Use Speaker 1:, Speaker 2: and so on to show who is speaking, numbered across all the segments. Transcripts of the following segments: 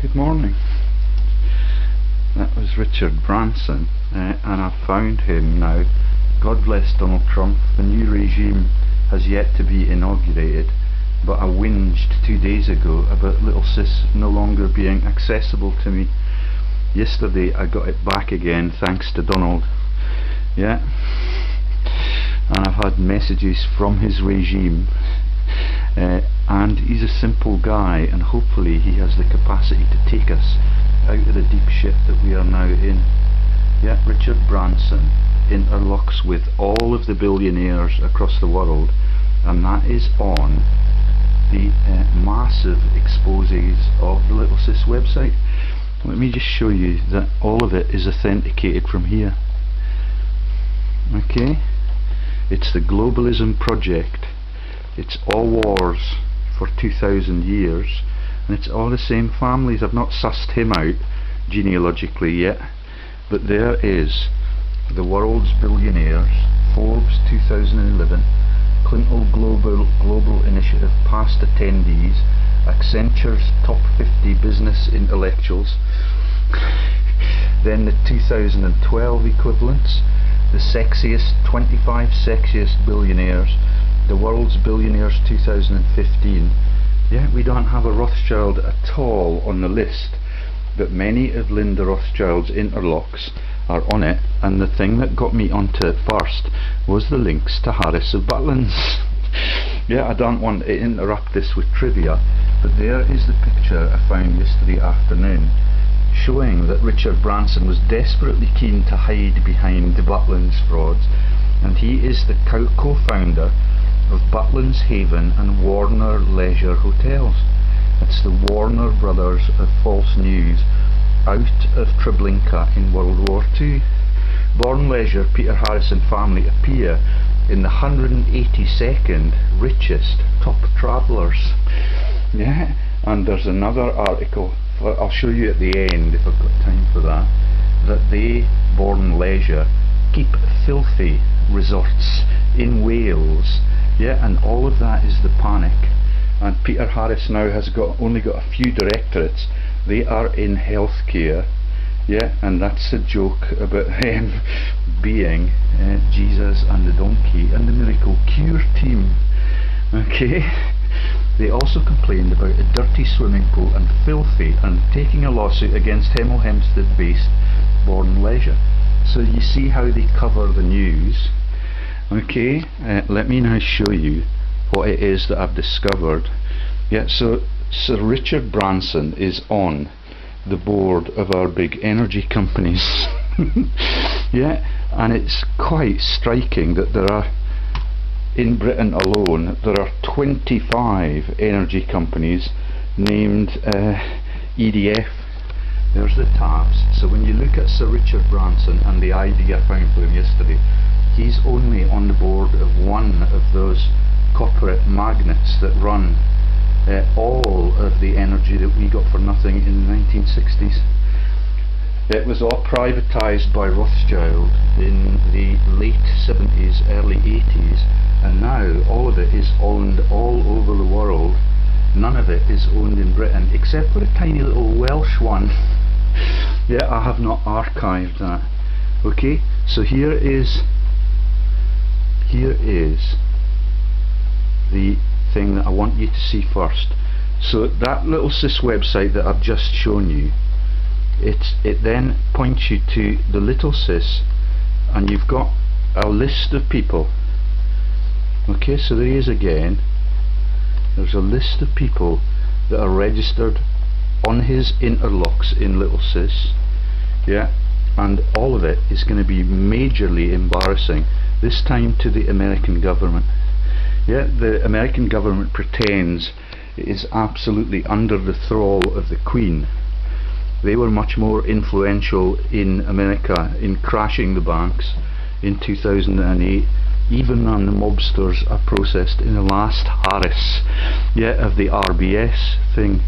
Speaker 1: Good morning. That was Richard Branson, and I've found him now. God bless Donald Trump. The new regime has yet to be inaugurated, but I whinged 2 days ago about Little Sis no longer being accessible to me. Yesterday I got it back again thanks to Donald. Yeah. And I've had messages from his regime. And he's a simple guy, and hopefully he has the capacity to take us out of the deep shit that we are now in. Yeah, Richard Branson interlocks with all of the billionaires across the world, and that is on the massive exposés of the Little Sis website. Let me just show you that all of it is authenticated from here. Okay, it's the Globalism Project. It's all wars for 2,000 years, and it's all the same families. I've not sussed him out genealogically yet, but there is the world's billionaires, Forbes 2011, Clinton Global Initiative past attendees, Accenture's top 50 business intellectuals, then the 2012 equivalents, the 25 sexiest billionaires, the world's billionaires 2015. Yeah, we don't have a Rothschild at all on the list, but many of Lynn De Rothschild's interlocks are on it, and the thing that got me onto it first was the links to Harris of Butlins. Yeah, I don't want to interrupt this with trivia, but there is the picture I found yesterday afternoon showing that Richard Branson was desperately keen to hide behind the Butlins frauds, and he is the co-founder of Butlins Haven and Warner Leisure Hotels. It's the Warner Brothers of false news out of Treblinka in World War II. Born Leisure, Peter Harris and family appear in the 182nd richest top travellers. Yeah, and there's another article, I'll show you at the end if I've got time for that, that they, Born Leisure, keep filthy resorts in Wales. Yeah, and all of that is the panic. And Peter Harris now has only got a few directorates. They are in healthcare. Yeah, and that's a joke about him being Jesus and the donkey and the miracle cure team. Okay. They also complained about a dirty swimming pool and filthy, and taking a lawsuit against Hemel Hempstead based Born Leisure. So you see how they cover the news. Okay, let me now show you what it is that I've discovered. Yeah, so Sir Richard Branson is on the board of our big energy companies. Yeah, and it's quite striking that there are, in Britain alone, there are 25 energy companies named EDF. There's the tabs. So when you look at Sir Richard Branson and the ID I found for him yesterday, he's only on the board of one of those corporate magnates that run all of the energy that we got for nothing in the 1960s. It was all privatised by Rothschild in the late 70s, early 80s, and now all of it is owned all over the world. None of it is owned in Britain, except for a tiny little Welsh one. Yeah, I have not archived that. Okay, so here is the thing that I want you to see first. So that Little Sis website that I've just shown you, it then points you to the Little Sis, and you've got a list of people. Okay, so there he is again. There's a list of people that are registered on his interlocks in Little Sis. Yeah, and all of it is going to be majorly embarrassing, this time to the American government. Yeah, the American government pretends it is absolutely under the thrall of the Queen. They were much more influential in America in crashing the banks in 2008, even than the mobsters are processed in the last Harris, yeah, of the RBS thing.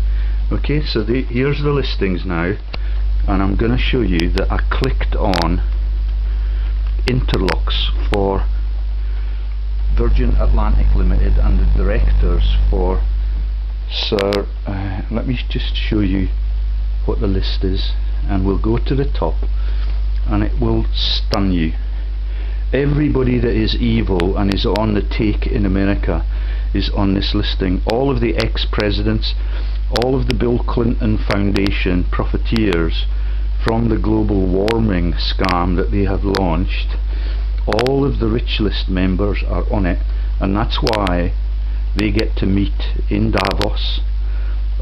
Speaker 1: Okay, so here's the listings now, and I'm going to show you that I clicked on interlocks for Virgin Atlantic Limited and the directors for Sir, let me just show you what the list is, and we'll go to the top, and it will stun you. Everybody that is evil and is on the take in America is on this listing. All of the ex-presidents, all of the Bill Clinton Foundation profiteers from the global warming scam that they have launched, all of the rich list members are on it, and that's why they get to meet in Davos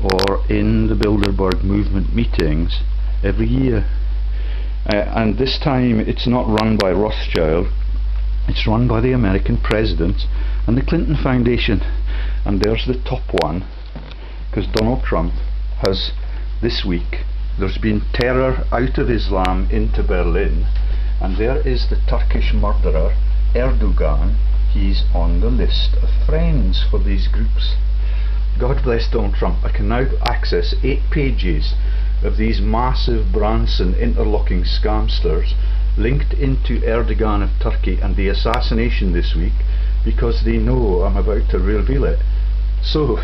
Speaker 1: or in the Bilderberg movement meetings every year. And this time it's not run by Rothschild, it's run by the American president and the Clinton Foundation. And there's the top one, because Donald Trump has, this week, there's been terror out of Islam into Berlin, and there is the Turkish murderer Erdogan. He's on the list of friends for these groups. God bless Donald Trump. I can now access 8 pages of these massive Branson interlocking scamsters linked into Erdogan of Turkey and the assassination this week, because they know I'm about to reveal it. So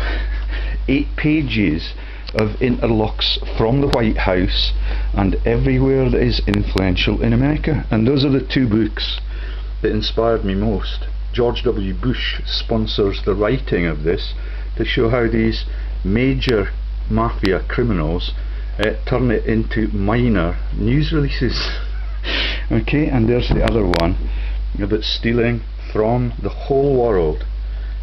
Speaker 1: 8 pages of interlocks from the White House and everywhere that is influential in America. And those are the 2 books that inspired me most. George W. Bush sponsors the writing of this to show how these major mafia criminals turn it into minor news releases. Okay, and there's the other one about stealing from the whole world,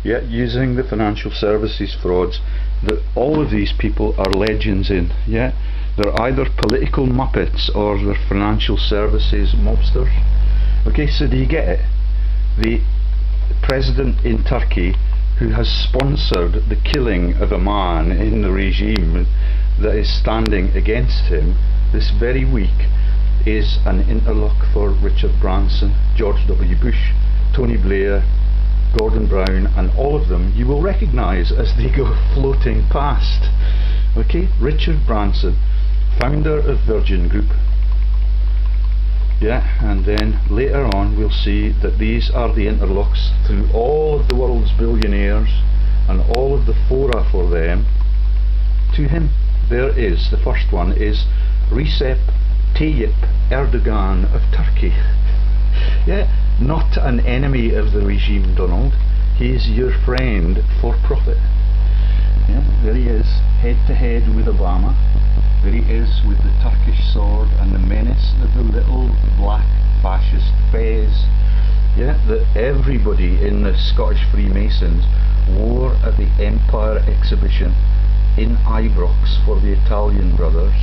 Speaker 1: yet using the financial services frauds that all of these people are legends in. Yeah, they're either political muppets or they're financial services mobsters. Okay, so do you get it? The president in Turkey, who has sponsored the killing of a man in the regime that is standing against him this very week, is an interlock for Richard Branson, George W. Bush, Tony Blair, Gordon Brown, and all of them you will recognise as they go floating past. Okay, Richard Branson, founder of Virgin Group. Yeah, and then later on we'll see that these are the interlocks through all of the world's billionaires and all of the fora for them to him. There is, the first one is Recep Tayyip Erdogan of Turkey. Yeah, not an enemy of the regime, Donald. He is your friend for profit. Yeah, there he is, head to head with Obama. There he is with the Turkish sword and the menace of the little black fascist fez. Yeah, that everybody in the Scottish Freemasons wore at the Empire exhibition in Ibrox for the Italian brothers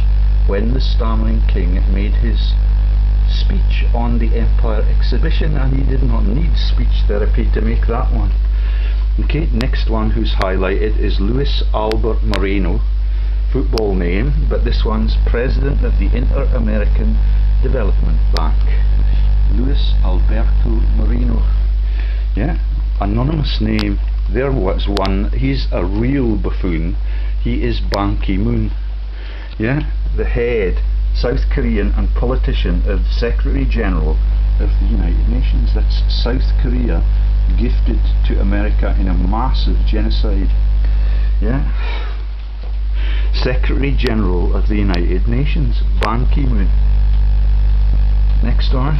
Speaker 1: when the stammering king made his speech on the Empire exhibition, and he did not need speech therapy to make that one. Okay, next one who's highlighted is Luis Albert Moreno, football name, but this one's president of the Inter American Development Bank. Luis Alberto Moreno. Yeah, anonymous name. There was one. He's a real buffoon. He is Ban Ki-moon. Yeah, the head South Korean and politician of Secretary General of the United Nations. That's South Korea gifted to America in a massive genocide. Yeah, Secretary General of the United Nations, Ban Ki-moon. Next one.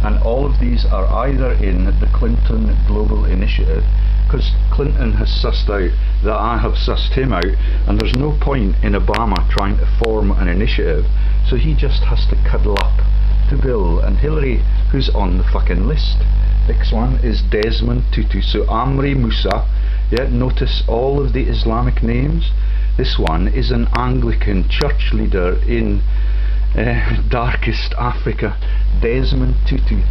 Speaker 1: And all of these are either in the Clinton Global Initiative, because Clinton has sussed out that I have sussed him out, and there's no point in Obama trying to form an initiative, so he just has to cuddle up to Bill and Hillary, who's on the fucking list. Next one is Desmond Tutu. So Amri Musa. Yeah, notice all of the Islamic names. This one is an Anglican church leader in darkest Africa. Desmond Tutu,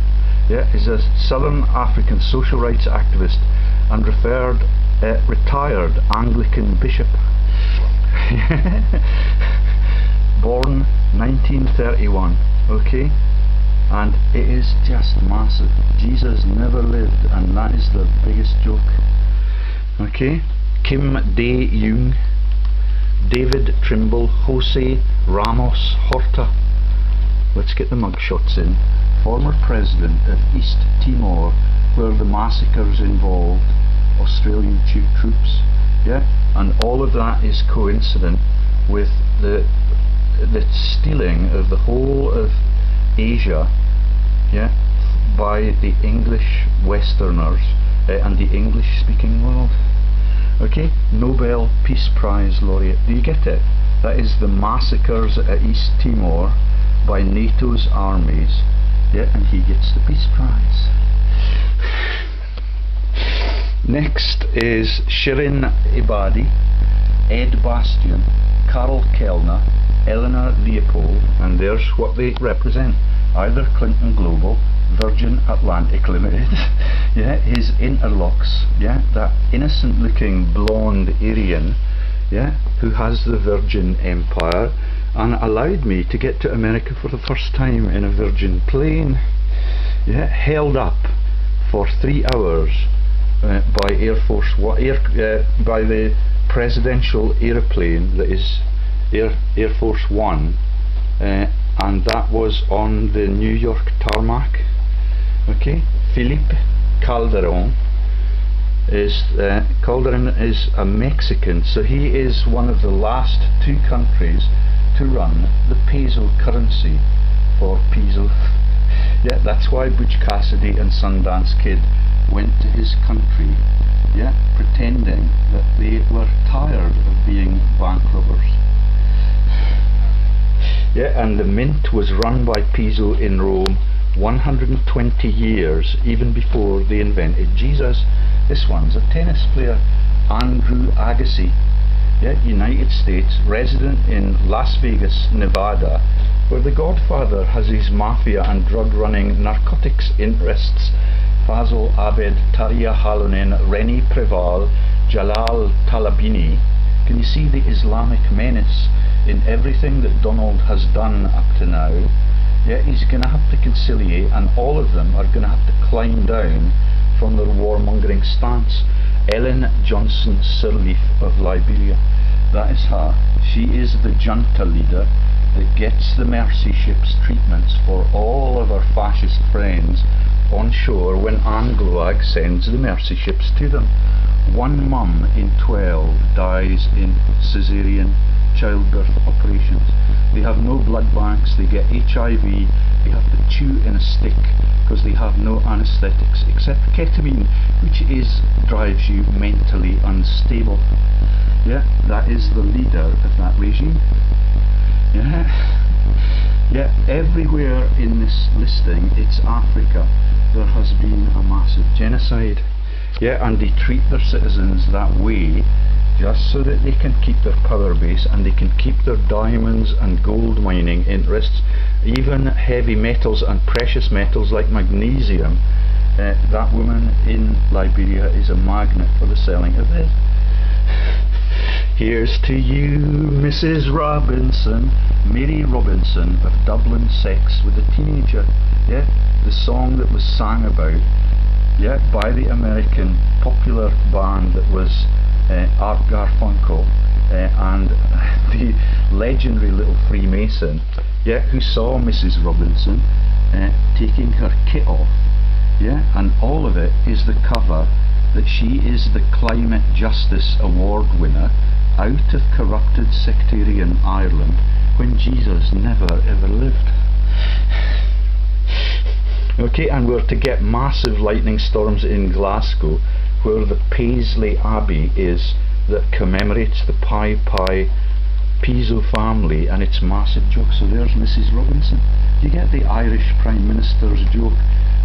Speaker 1: yeah, is a Southern African social rights activist and retired Anglican bishop. Born 1931. Okay, and it is just massive. Jesus never lived, and that is the biggest joke. Okay, Kim Dae-jung, David Trimble, Jose Ramos Horta. Let's get the mugshots in. Former president of East Timor, where the massacres involved Australian troops. Yeah, and all of that is coincident with the the whole of Asia, yeah, by the English Westerners and the English-speaking world. Okay, Nobel Peace Prize laureate. Do you get it? That is the massacres at East Timor by NATO's armies. Yeah, and he gets the Peace Prize. Next is Shirin Ebadi, Ed Bastian, Carol Kellner, Eleanor Leopold, and there's what they represent. Either Clinton Global, Virgin Atlantic Limited, yeah, his interlocks, yeah, that innocent looking blonde Aryan, yeah, who has the Virgin Empire and allowed me to get to America for the first time in a Virgin plane, yeah, held up for 3 hours by Air Force One, by the presidential aeroplane that is Air Force One, and that was on the New York tarmac. Okay, Felipe Calderon is a Mexican, so he is one of the last 2 countries to run the peso currency for PISO. Yeah, that's why Butch Cassidy and Sundance Kid went to his country, yeah, pretending that they were tired of being bank robbers. Yeah, and the mint was run by PISO in Rome 120 years, even before they invented Jesus. This one's a tennis player, Andrew Agassi, yeah, United States, resident in Las Vegas, Nevada, where the Godfather has his mafia and drug-running narcotics interests. Fazl Abed, Tariq Halonen, Reni Preval, Jalal Talabini. Can you see the Islamic menace in everything that Donald has done up to now? Yeah, he's going to have to conciliate, and all of them are going to have to climb down from their warmongering stance. Ellen Johnson Sirleaf of Liberia, that is her. She is the junta leader that gets the mercy ships treatments for all of our fascist friends on shore when Angloag sends the mercy ships to them. 1 mum in 12 dies in caesarean childbirth operations. They have no blood banks, they get HIV, they have to chew in a stick because they have no anaesthetics except ketamine, which drives you mentally unstable. Yeah, that is the leader of that regime. Yeah, yeah, everywhere in this listing, it's Africa, there has been a massive genocide. Yeah, and they treat their citizens that way just so that they can keep their power base and they can keep their diamonds and gold mining interests, even heavy metals and precious metals like magnesium. That woman in Liberia is a magnet for the selling of it. Here's to you, Mrs. Robinson, Mary Robinson of Dublin Sex with a Teenager. Yeah, the song that was sang about, yeah, by the American popular band that was Art Garfunkel and the legendary little Freemason, yeah, who saw Mrs. Robinson taking her kit off, yeah, and all of it is the cover that she is the Climate Justice Award winner out of corrupted sectarian Ireland when Jesus never ever lived. Okay, and we're to get massive lightning storms in Glasgow, where the Paisley Abbey is, that commemorates the PISO family and its massive joke. So there's Mrs. Robinson. You get the Irish Prime Minister's joke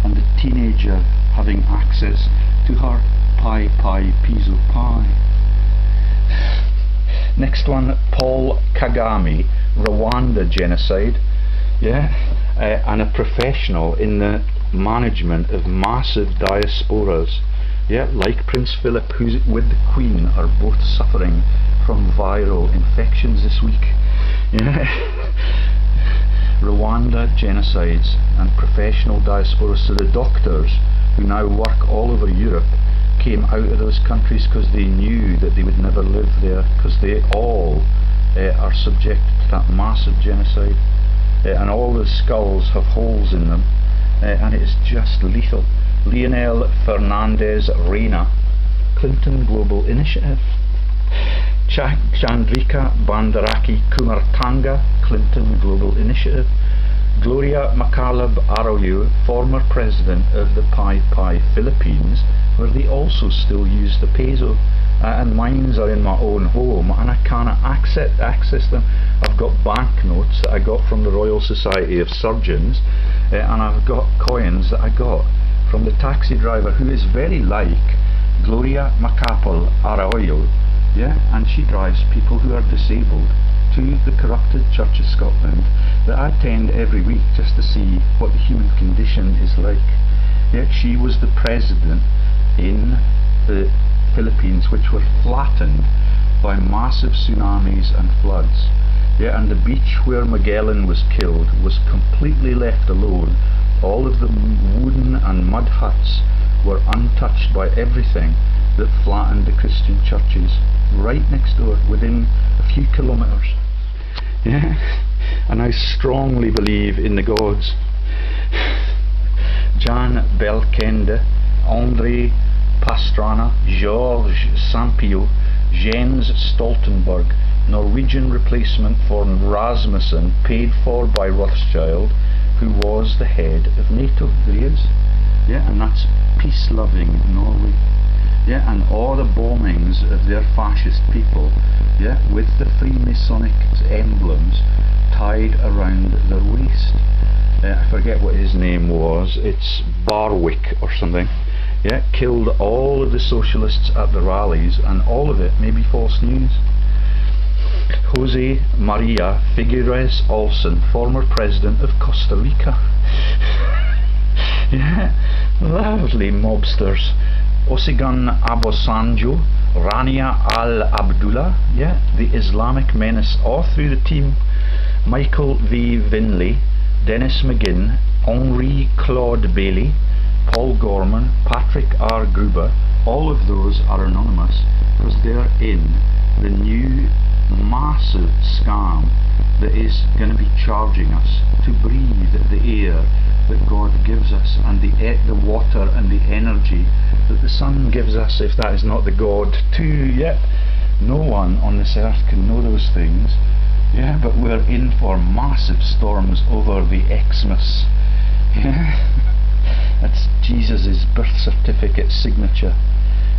Speaker 1: and the teenager having access to her PISO pie. Next one, Paul Kagame, Rwanda genocide. Yeah, and a professional in the management of massive diasporas. Yeah, like Prince Philip, who's with the Queen, are both suffering from viral infections this week. Yeah. Rwanda genocides and professional diasporas. So the doctors who now work all over Europe came out of those countries because they knew that they would never live there, because they all are subjected to that massive genocide. And all the skulls have holes in them, and it is just lethal. Leonel Fernandez Reina, Clinton Global Initiative. Chandrika Bandaraki Kumartanga, Clinton Global Initiative. Gloria Macapagal-Arroyo, former president of the Pi Philippines, where they also still use the peso. And mines are in my own home and I cannot access them. I've got banknotes that I got from the Royal Society of Surgeons, and I've got coins that I got from the taxi driver who is very like Gloria Macapagal-Arroyo, and she drives people who are disabled to the corrupted Church of Scotland that I attend every week just to see what the human condition is like. She was the president in the Philippines, which were flattened by massive tsunamis and floods. And the beach where Magellan was killed was completely left alone. All of the wooden and mud huts were untouched by everything that flattened the Christian churches right next door, within a few kilometres. And I strongly believe in the gods. Jan Belkende, Andrei Pastrana, Georges Sampio, Jens Stoltenberg, Norwegian replacement for Rasmussen, paid for by Rothschild, who was the head of NATO. There he is. And that's peace-loving Norway. And all the bombings of their fascist people, with the Freemasonic emblems tied around their waist. I forget what his name was. It's Barwick or something. Killed all of the socialists at the rallies, and all of it may be false news. Jose Maria Figueres Olson, former president of Costa Rica. Lovely mobsters. Osigan Abosanjo, Rania Al-Abdullah, the Islamic menace all through the team. Michael V. Vinley, Dennis McGinn, Henri Claude Bailey, Paul Gorman, Patrick R. Gruber, all of those are anonymous because they're in the new massive scam that is going to be charging us to breathe the air that God gives us, and the water and the energy that the sun gives us, if that is not the God too. No one on this earth can know those things. But we're in for massive storms over the Xmas. That's Jesus' birth certificate signature.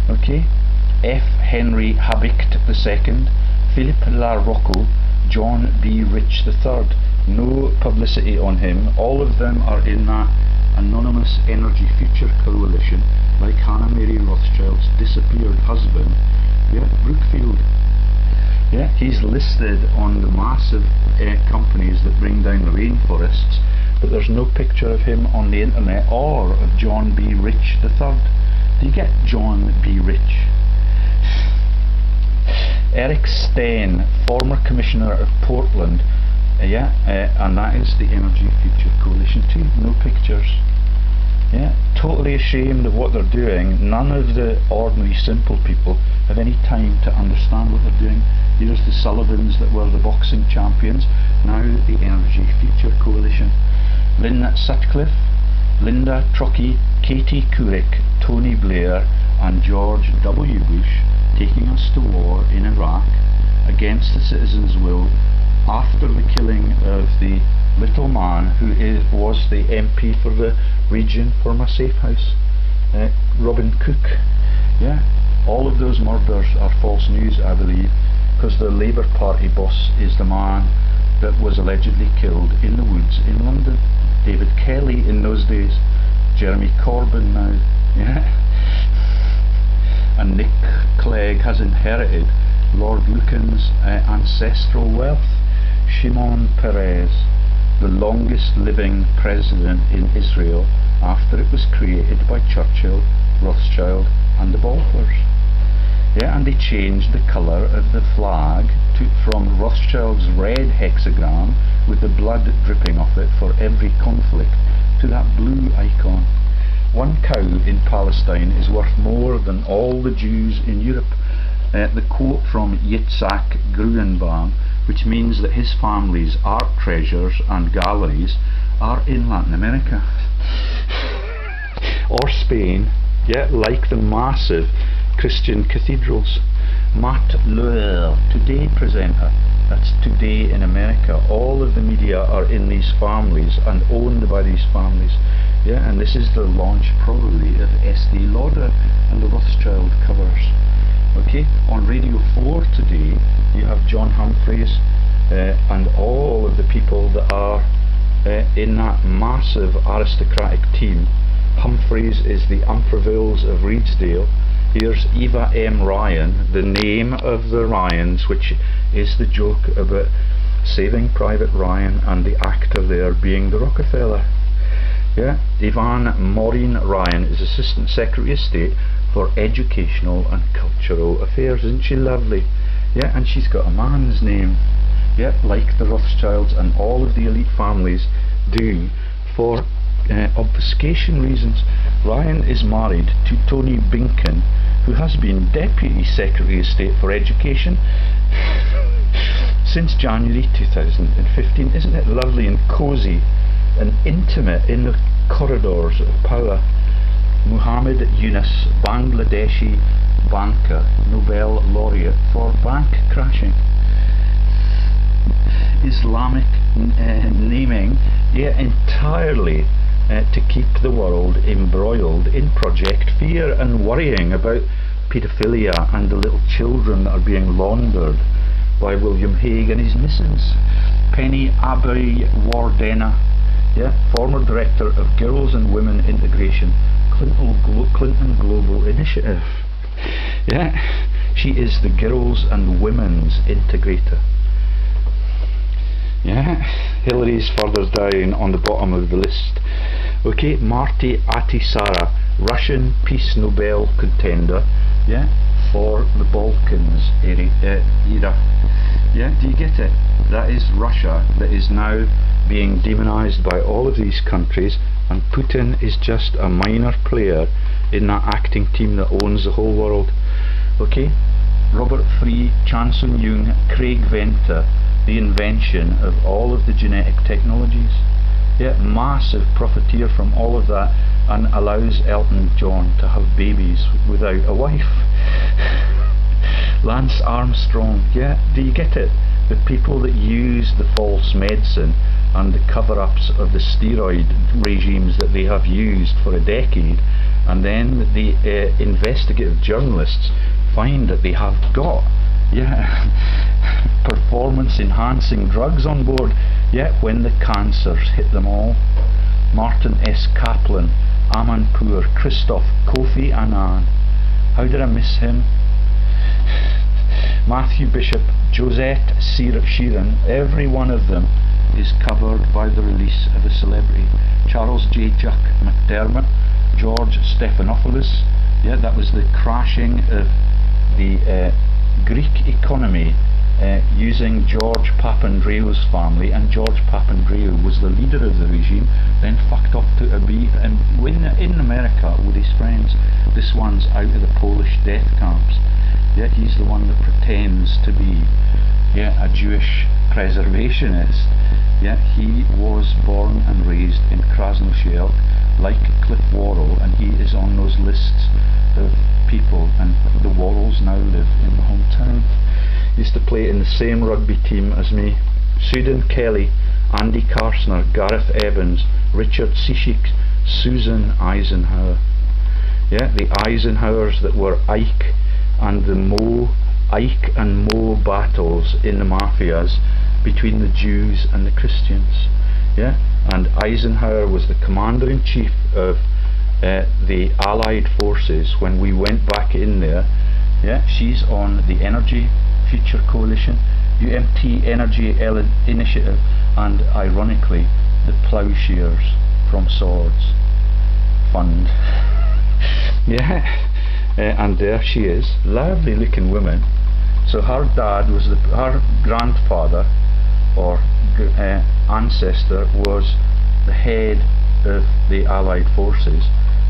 Speaker 1: F. Henry Habicht II, Philippe Larocco, John B. Rich III. No publicity on him. All of them are in that anonymous Energy Future Coalition, like Hannah Mary Rothschild's disappeared husband, Brookfield. He's listed on the massive companies that bring down the rainforests, but there's no picture of him on the internet or of John B. Rich III. Do you get John B. Rich? Eric Steen, former Commissioner of Portland, and that is the Energy Future Coalition too. No pictures. Totally ashamed of what they're doing. None of the ordinary simple people have any time to understand what they're doing. Here's the Sullivans that were the boxing champions, now the Energy Future Coalition. Lynn Sutcliffe, Linda Truckee, Katie Couric, Tony Blair and George W. Bush taking us to war in Iraq against the citizens' will after the killing of the little man who was the MP for the region for my safe house, Robin Cook. All of those murders are false news, I believe, because the Labour Party boss is the man that was allegedly killed in the woods in London. David Kelly in those days, Jeremy Corbyn now, and Nick Clegg has inherited Lord Lucan's ancestral wealth. Shimon Peres, the longest living president in Israel after it was created by Churchill, Rothschild and the Balfours. And they changed the colour of the flag from Rothschild's red hexagram with the blood dripping off it for every conflict to that blue icon. One cow in Palestine is worth more than all the Jews in Europe. The quote from Yitzhak Gruenbaum, which means that his family's art treasures and galleries are in Latin America or Spain, like the massive Christian cathedrals. Matt Lauer, Today presenter. That's Today in America. All of the media are in these families and owned by these families. Yeah, and this is the launch probably of Estee Lauder and the Rothschild covers. Okay, on Radio 4 today you have John Humphreys and all of the people that are in that massive aristocratic team. Humphreys is the Umphrevilles of Redesdale. Here's Eva M. Ryan, the name of the Ryans, which is the joke about Saving Private Ryan and the actor there being the Rockefeller. Yeah, Yvonne Maureen Ryan is Assistant Secretary of State for Educational and Cultural Affairs. Isn't she lovely? Yeah, and she's got a man's name. Yeah, like the Rothschilds and all of the elite families do for obfuscation reasons. Ryan is married to Tony Binkin, who has been Deputy Secretary of State for Education since January 2015. Isn't it lovely and cosy and intimate in the corridors of power? Muhammad Yunus, Bangladeshi banker, Nobel laureate for bank crashing. Islamic naming, yeah, entirely to keep the world embroiled in Project Fear and worrying about paedophilia and the little children that are being laundered by William Hague and his missus. Penny Abbey Wardena, yeah, former director of Girls and Women Integration, Clinton Global Initiative. Yeah, she is the Girls and Women's Integrator. Yeah, Hillary's further down on the bottom of the list. Okay, Marty Ahtisaari, Russian Peace Nobel contender, yeah, for the Balkans era. Yeah, do you get it? That is Russia that is now being demonized by all of these countries, and Putin is just a minor player in that acting team that owns the whole world. Okay, Robert Free, Chan Sung Jung, Craig Venter, the invention of all of the genetic technologies. Yeah, massive profiteer from all of that, and allows Elton John to have babies without a wife. Lance Armstrong, yeah, do you get it? The people that use the false medicine and the cover-ups of the steroid regimes that they have used for a decade, and then the investigative journalists find that they have got, yeah, performance enhancing drugs on board, yeah, when the cancers hit them all. Martin S. Kaplan, Amanpour, Christoph, Kofi Annan, how did I miss him? Matthew Bishop, Josette Sheeran, every one of them is covered by the release of a celebrity. Charles J. Chuck McDermott, George Stephanopoulos, yeah, that was the crashing of the Greek economy using George Papandreou's family, and George Papandreou was the leader of the regime, then fucked off to and in America with his friends. This one's out of the Polish death camps. Yeah, he's the one that pretends to be, yeah, a Jewish preservationist. Yeah, he was born and raised in Krasnoyarsk, like Cliff Worrell, and he is on those lists of people, and the Worrells now live in the hometown. Used to play in the same rugby team as me. Sudan Kelly, Andy Karsner, Gareth Evans, Richard Sishik, Susan Eisenhower. Yeah, the Eisenhowers that were Ike and Mo battles in the mafias between the Jews and the Christians. Yeah, and Eisenhower was the commander-in-chief of the Allied forces when we went back in there. Yeah, she's on the Energy Future Coalition, UMT Energy Initiative, and ironically the Ploughshares from Swords Fund. Yeah, and there she is, lovely looking woman. So her dad was her grandfather or ancestor was the head of the Allied forces,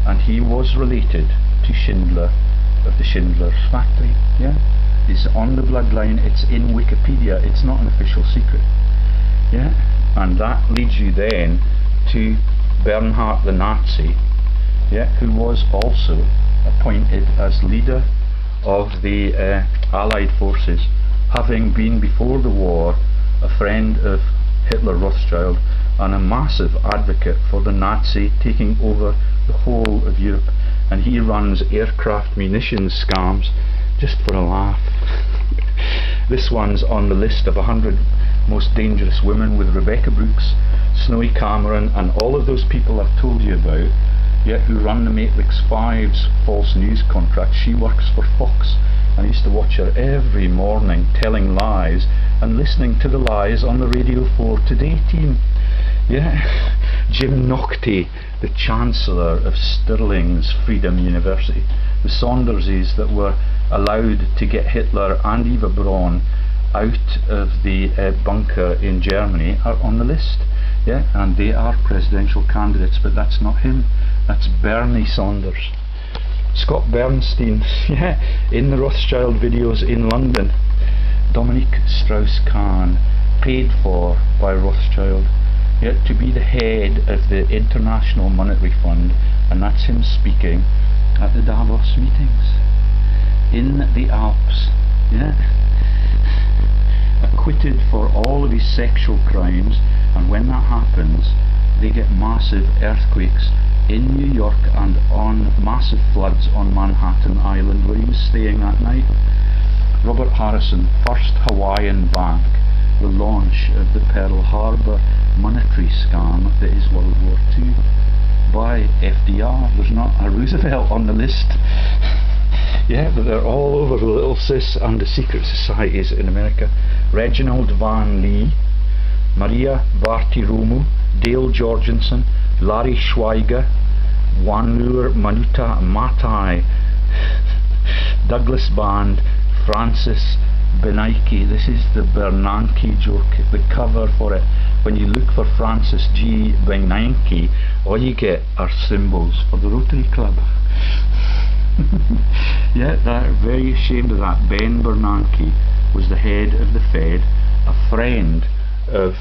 Speaker 1: and he was related to Schindler of the Schindler's factory. Yeah, it's on the bloodline, it's in Wikipedia, it's not an official secret. Yeah, and that leads you then to Bernhard the Nazi, yeah, who was also appointed as leader of the Allied forces, having been before the war a friend of Hitler Rothschild and a massive advocate for the Nazi taking over the whole of Europe. And he runs aircraft munitions scams just for a laugh. This one's on the list of 100 most dangerous women, with Rebecca Brooks, Snowy Cameron, and all of those people I've told you about, yet who run the Matrix 5's false news contract. She works for Fox, and I used to watch her every morning telling lies and listening to the lies on the Radio 4 Today team. Yeah, Jim Naughtie, the Chancellor of Stirling's Freedom University, the Saunderses that were allowed to get Hitler and Eva Braun out of the bunker in Germany, are on the list. Yeah, and they are presidential candidates, but that's not him, that's Bernie Saunders. Scott Bernstein, yeah, in the Rothschild videos in London. Dominique Strauss-Kahn, paid for by Rothschild, yet to be the head of the International Monetary Fund, and that's him speaking at the Davos meetings in the Alps. Yeah, acquitted for all of his sexual crimes, and when that happens they get massive earthquakes in New York and on massive floods on Manhattan Island where he was staying that night. Robert Harrison, First Hawaiian Bank, the launch of the Pearl Harbor monetary scam that is World War II by FDR. There's not a Roosevelt on the list. Yeah, but they're all over the little sis and the secret societies in America. Reginald Van Lee, Maria Bartiromo, Dale Jorgensen, Larry Schweiger, Wanlur Manuta Matai, Douglas Band, Francis Bernanke. This is the Bernanke joke, the cover for it. When you look for Francis G. Bernanke, all you get are symbols for the Rotary Club. Yeah, they're very ashamed of that. Ben Bernanke was the head of the Fed, a friend of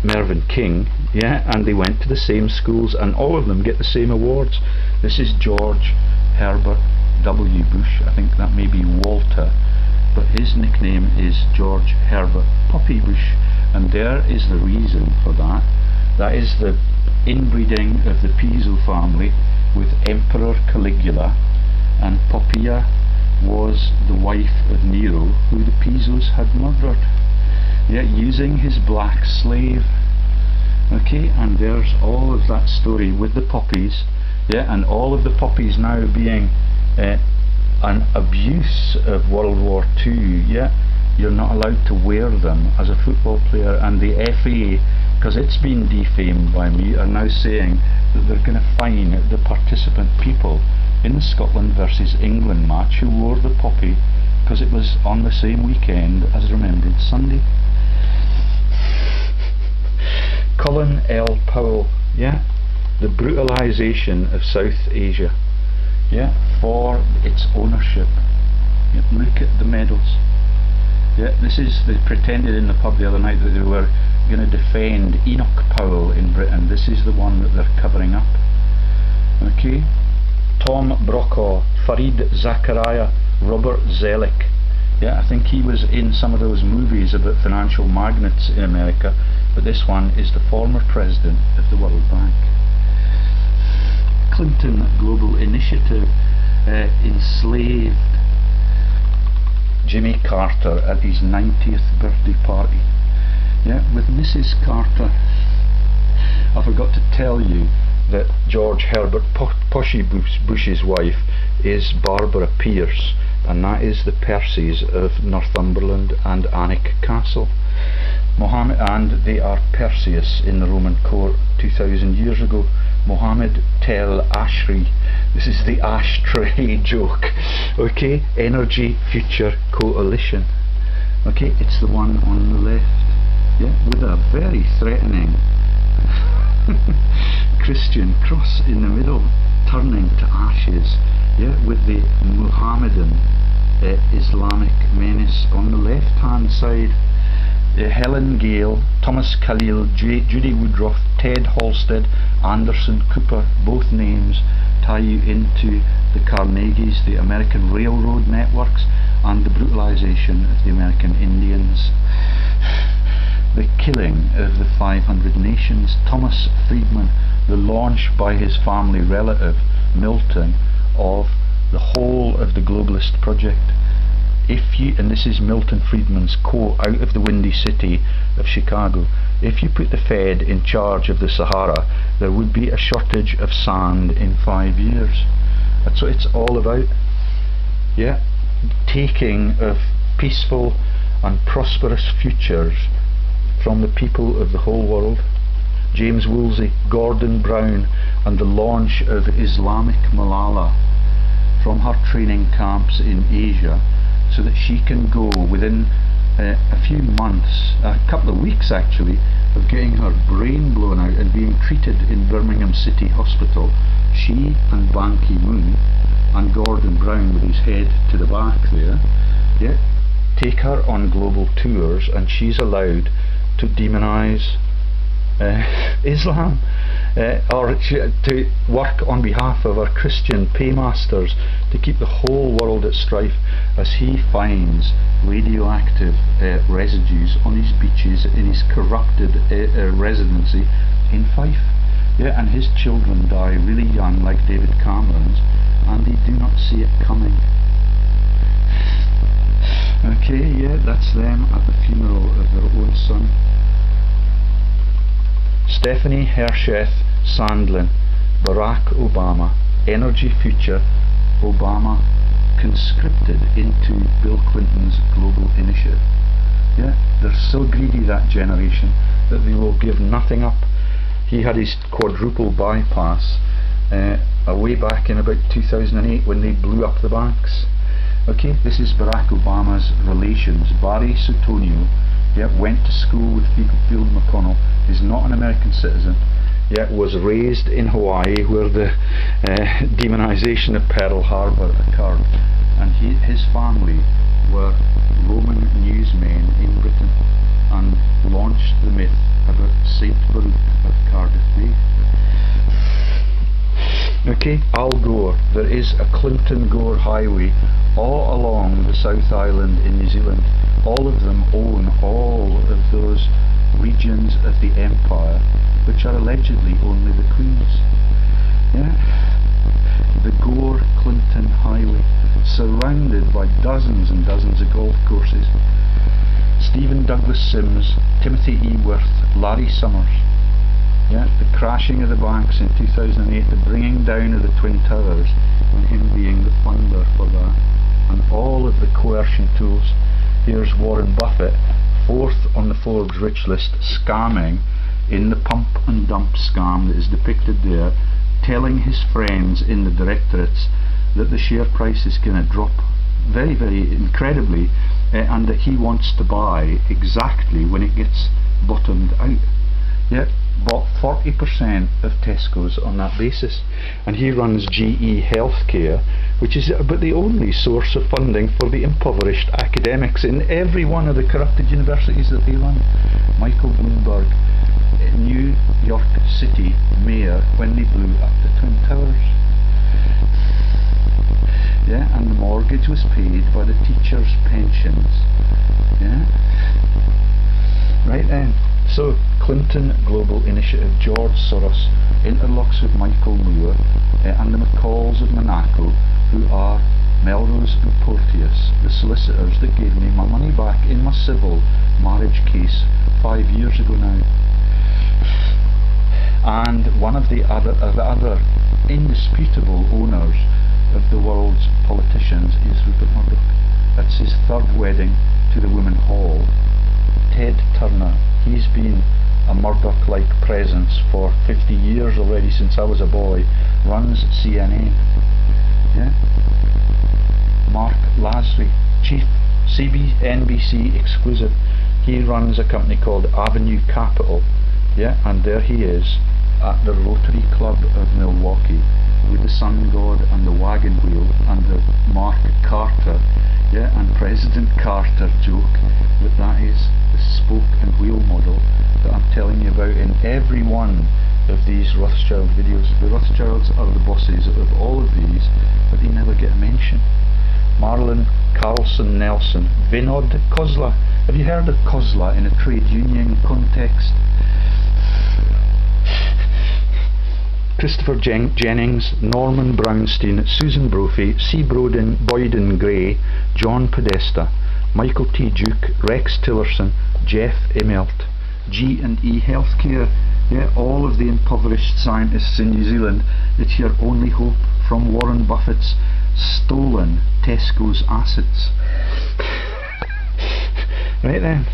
Speaker 1: Mervyn King, yeah, and they went to the same schools, and all of them get the same awards. This is George Herbert W. Bush. I think that may be Walter, but his nickname is George Herbert Puppy Bush, and there is the reason for that. That is the inbreeding of the PISO family with Emperor Caligula, and Poppaea was the wife of Nero, who the Pisos had murdered, yet using his black slave. Okay, and there's all of that story with the puppies, yeah, and all of the puppies now being an abuse of World War II. Yeah, you're not allowed to wear them as a football player, and the FA, because it's been defamed by me, are now saying that they're going to fine the participant people in the Scotland versus England match who wore the puppy, because it was on the same weekend as Remembrance Sunday. Colin L. Powell, yeah, the brutalisation of South Asia, yeah, for its ownership. Yeah, look at the medals. Yeah, this is, they pretended in the pub the other night that they were going to defend Enoch Powell in Britain. This is the one that they're covering up. Okay, Tom Brokaw, Farid Zakaria, Robert Zellick. Yeah, I think he was in some of those movies about financial magnates in America, but this one is the former president of the World Bank. Clinton Global Initiative enslaved Jimmy Carter at his 90th birthday party. Yeah, with Mrs. Carter. I forgot to tell you that George Herbert Pushy Bush's wife is Barbara Pierce, and that is the Percys of Northumberland and Alnwick Castle. Mohammed, and they are Perseus in the Roman court 2000 years ago. Mohammed Tel Ashri, this is the ashtray joke. Okay, Energy Future Coalition. Okay, it's the one on the left, yeah, with a very threatening Christian cross in the middle, turning to ashes, yeah, with the Muhammadan Islamic menace on the left hand side. Helen Gale, Thomas Khalil, Judy Woodruff, Ted Halstead, Anderson Cooper, both names tie you into the Carnegies, the American railroad networks, and the brutalization of the American Indians. The killing of the 500 nations. Thomas Friedman, the launch by his family relative Milton of the whole of the globalist project. If you, and this is Milton Friedman's quote out of the Windy City of Chicago, if you put the Fed in charge of the Sahara, there would be a shortage of sand in 5 years. That's what it's all about. Yeah, taking of peaceful and prosperous futures from the people of the whole world. James Woolsey, Gordon Brown, and the launch of Islamic Malala from her training camps in Asia, so that she can go within a few months, a couple of weeks actually, of getting her brain blown out and being treated in Birmingham City Hospital. She and Ban Ki-moon and Gordon Brown with his head to the back there, yeah, take her on global tours, and she's allowed to demonize Islam, or to work on behalf of our Christian paymasters to keep the whole world at strife, as he finds radioactive residues on his beaches in his corrupted residency in Fife. Yeah, and his children die really young, like David Cameron's, and they do not see it coming. Okay, yeah, that's them at the funeral of their own son. Stephanie Hersheth Sandlin, Barack Obama, Energy Future, Obama conscripted into Bill Clinton's global initiative. Yeah, they're so greedy, that generation, that they will give nothing up. He had his quadruple bypass way back in about 2008 when they blew up the banks. Okay, this is Barack Obama's relations. Barry Sutonio, yeah, went to school with Field McConnell, is not an American citizen, yet was raised in Hawaii, where the demonization of Pearl Harbor occurred, and his family were Roman newsmen in Britain and launched the myth about Saint Baruch of Cardiff Bay. Okay, Al Gore. There is a Clinton-Gore highway all along the South Island in New Zealand. All of them own all of those regions of the empire which are allegedly only the Queen's. Yeah? The Gore-Clinton highway, surrounded by dozens and dozens of golf courses. Stephen Douglas Sims, Timothy E. Wirth, Larry Summers. Yeah, the crashing of the banks in 2008, the bringing down of the Twin Towers, and him being the funder for that, and all of the coercion tools. Here's Warren Buffett, fourth on the Forbes rich list, scamming in the pump and dump scam that is depicted there, telling his friends in the directorates that the share price is going to drop very, very incredibly, and that he wants to buy exactly when it gets bottomed out. Yeah, bought 40% of Tesco's on that basis, and he runs GE Healthcare, which is about the only source of funding for the impoverished academics in every one of the corrupted universities that they run. Michael Bloomberg, New York City mayor when they blew up the Twin Towers. Yeah, and the mortgage was paid by the teachers' pensions. Yeah, right then. So, Clinton Global Initiative, George Soros interlocks with Michael Moore and the McCalls of Monaco, who are Melrose and Porteous, the solicitors that gave me my money back in my civil marriage case 5 years ago now. And one of the other indisputable owners of the world's politicians is Rupert Murdoch. That's his third wedding to the Women Hall. Ted Turner, he's been a Murdoch-like presence for 50 years already, since I was a boy, runs CNN. Yeah? Mark Lasry, chief NBC exclusive, he runs a company called Avenue Capital. Yeah, and there he is at the Rotary Club of Milwaukee with the Sun God and the Wagon Wheel and the Mark Carter, yeah, and President Carter joke that is the spoke and wheel model that I'm telling you about in every one of these Rothschild videos. The Rothschilds are the bosses of all of these, but they never get a mention. Marlon Carlson Nelson, Vinod Kozla. Have you heard of Kozla in a trade union context? Christopher Jennings, Norman Brownstein, Susan Brophy, C. Boyden Gray, John Podesta, Michael T. Duke, Rex Tillerson, Jeff Immelt, G&E Healthcare. Yeah, all of the impoverished scientists in New Zealand. It's your only hope from Warren Buffett's stolen Tesco's assets. Right then.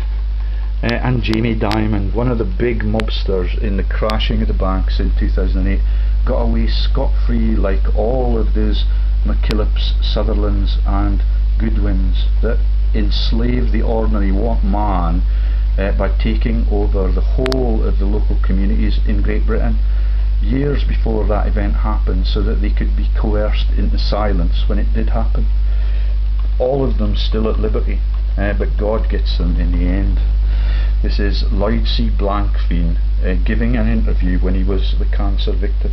Speaker 1: And Jamie Dimon, one of the big mobsters in the crashing of the banks in 2008, got away scot-free like all of those McKillops, Sutherlands and Goodwins that enslaved the ordinary man by taking over the whole of the local communities in Great Britain years before that event happened, so that they could be coerced into silence when it did happen. All of them still at liberty, but God gets them in the end. This is Lloyd C. Blankfein giving an interview when he was the cancer victim.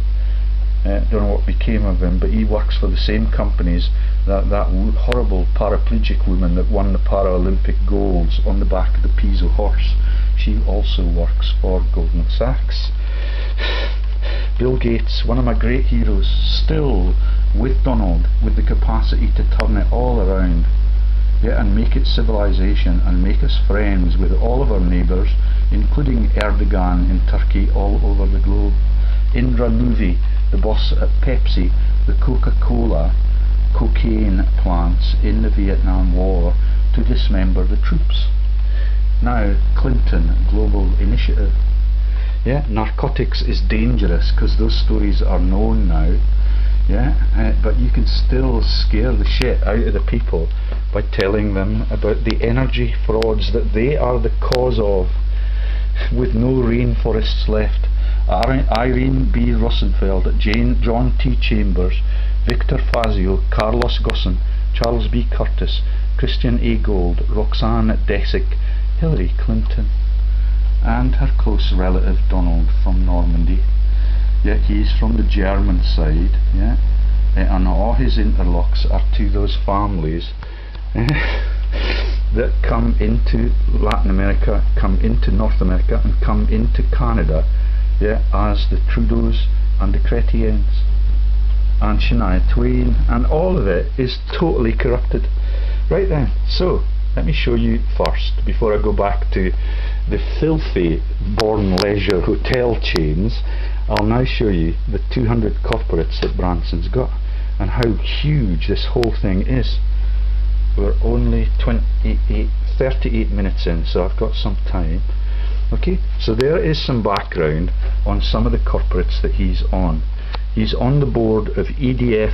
Speaker 1: Don't know what became of him, but he works for the same companies that horrible paraplegic woman that won the Paralympic golds on the back of the Piso horse. She also works for Goldman Sachs. Bill Gates, one of my great heroes, still with Donald, with the capacity to turn it all around. Yeah, and make it civilization and make us friends with all of our neighbours, including Erdogan in Turkey, all over the globe. Indra Nooyi, the boss at Pepsi, the Coca-Cola cocaine plants in the Vietnam War to dismember the troops. Now, Clinton Global Initiative. Yeah, narcotics is dangerous because those stories are known now. Yeah, but you can still scare the shit out of the people by telling them about the energy frauds that they are the cause of, with no rainforests left. Irene B. Rosenfeld, John T. Chambers, Victor Fazio, Carlos Ghosn, Charles B. Curtis, Christian A. Gold, Roxanne Desick, Hillary Clinton, and her close relative Donald from Normandy. Yeah, he's from the German side, yeah, and all his interlocks are to those families that come into Latin America, come into North America, and come into Canada, yeah, as the Trudeaus and the Chrétiens and Shania Twain, and all of it is totally corrupted. Right then, so let me show you first, before I go back to the filthy Born Leisure hotel chains, I'll now show you the 200 corporates that Branson's got and how huge this whole thing is. We're only 38 minutes in, so I've got some time. Okay, so there is some background on some of the corporates that he's on. He's on the board of EDF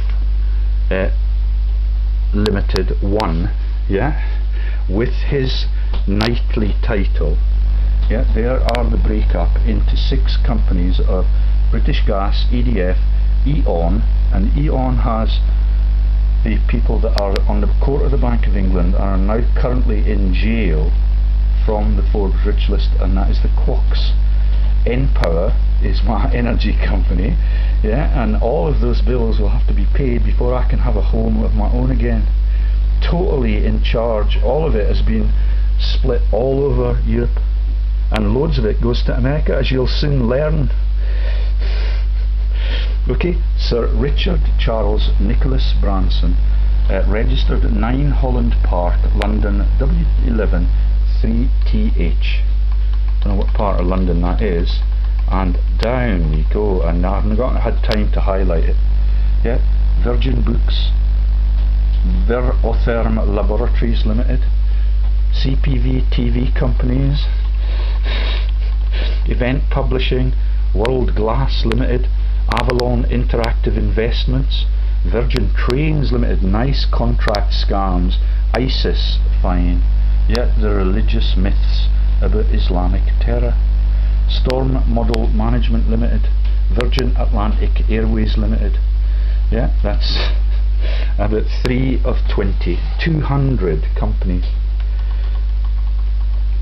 Speaker 1: Limited 1, yeah, with his knightly title. Yeah, there are the breakup into 6 companies of British Gas, EDF, E.ON, and E.ON has the people that are on the court of the Bank of England are now currently in jail from the Forbes Rich list, and that is the Quocks. Npower is my energy company, yeah, and all of those bills will have to be paid before I can have a home of my own again. Totally in charge. All of it has been split all over Europe, and loads of it goes to America, as you'll soon learn. Okay, Sir Richard Charles Nicholas Branson, registered at 9 Holland Park, London, W11 3TH. Don't know what part of London that is, and down we go, and I haven't had time to highlight it. Yeah, Virgin Books, Otherm Laboratories Limited, CPV TV Companies, Event Publishing, World Glass Limited, Avalon Interactive Investments, Virgin Trains Limited, nice contract scams, ISIS fine, yet the religious myths about Islamic terror, Storm Model Management Limited, Virgin Atlantic Airways Limited, yeah, that's about 3 of 20, 200 companies.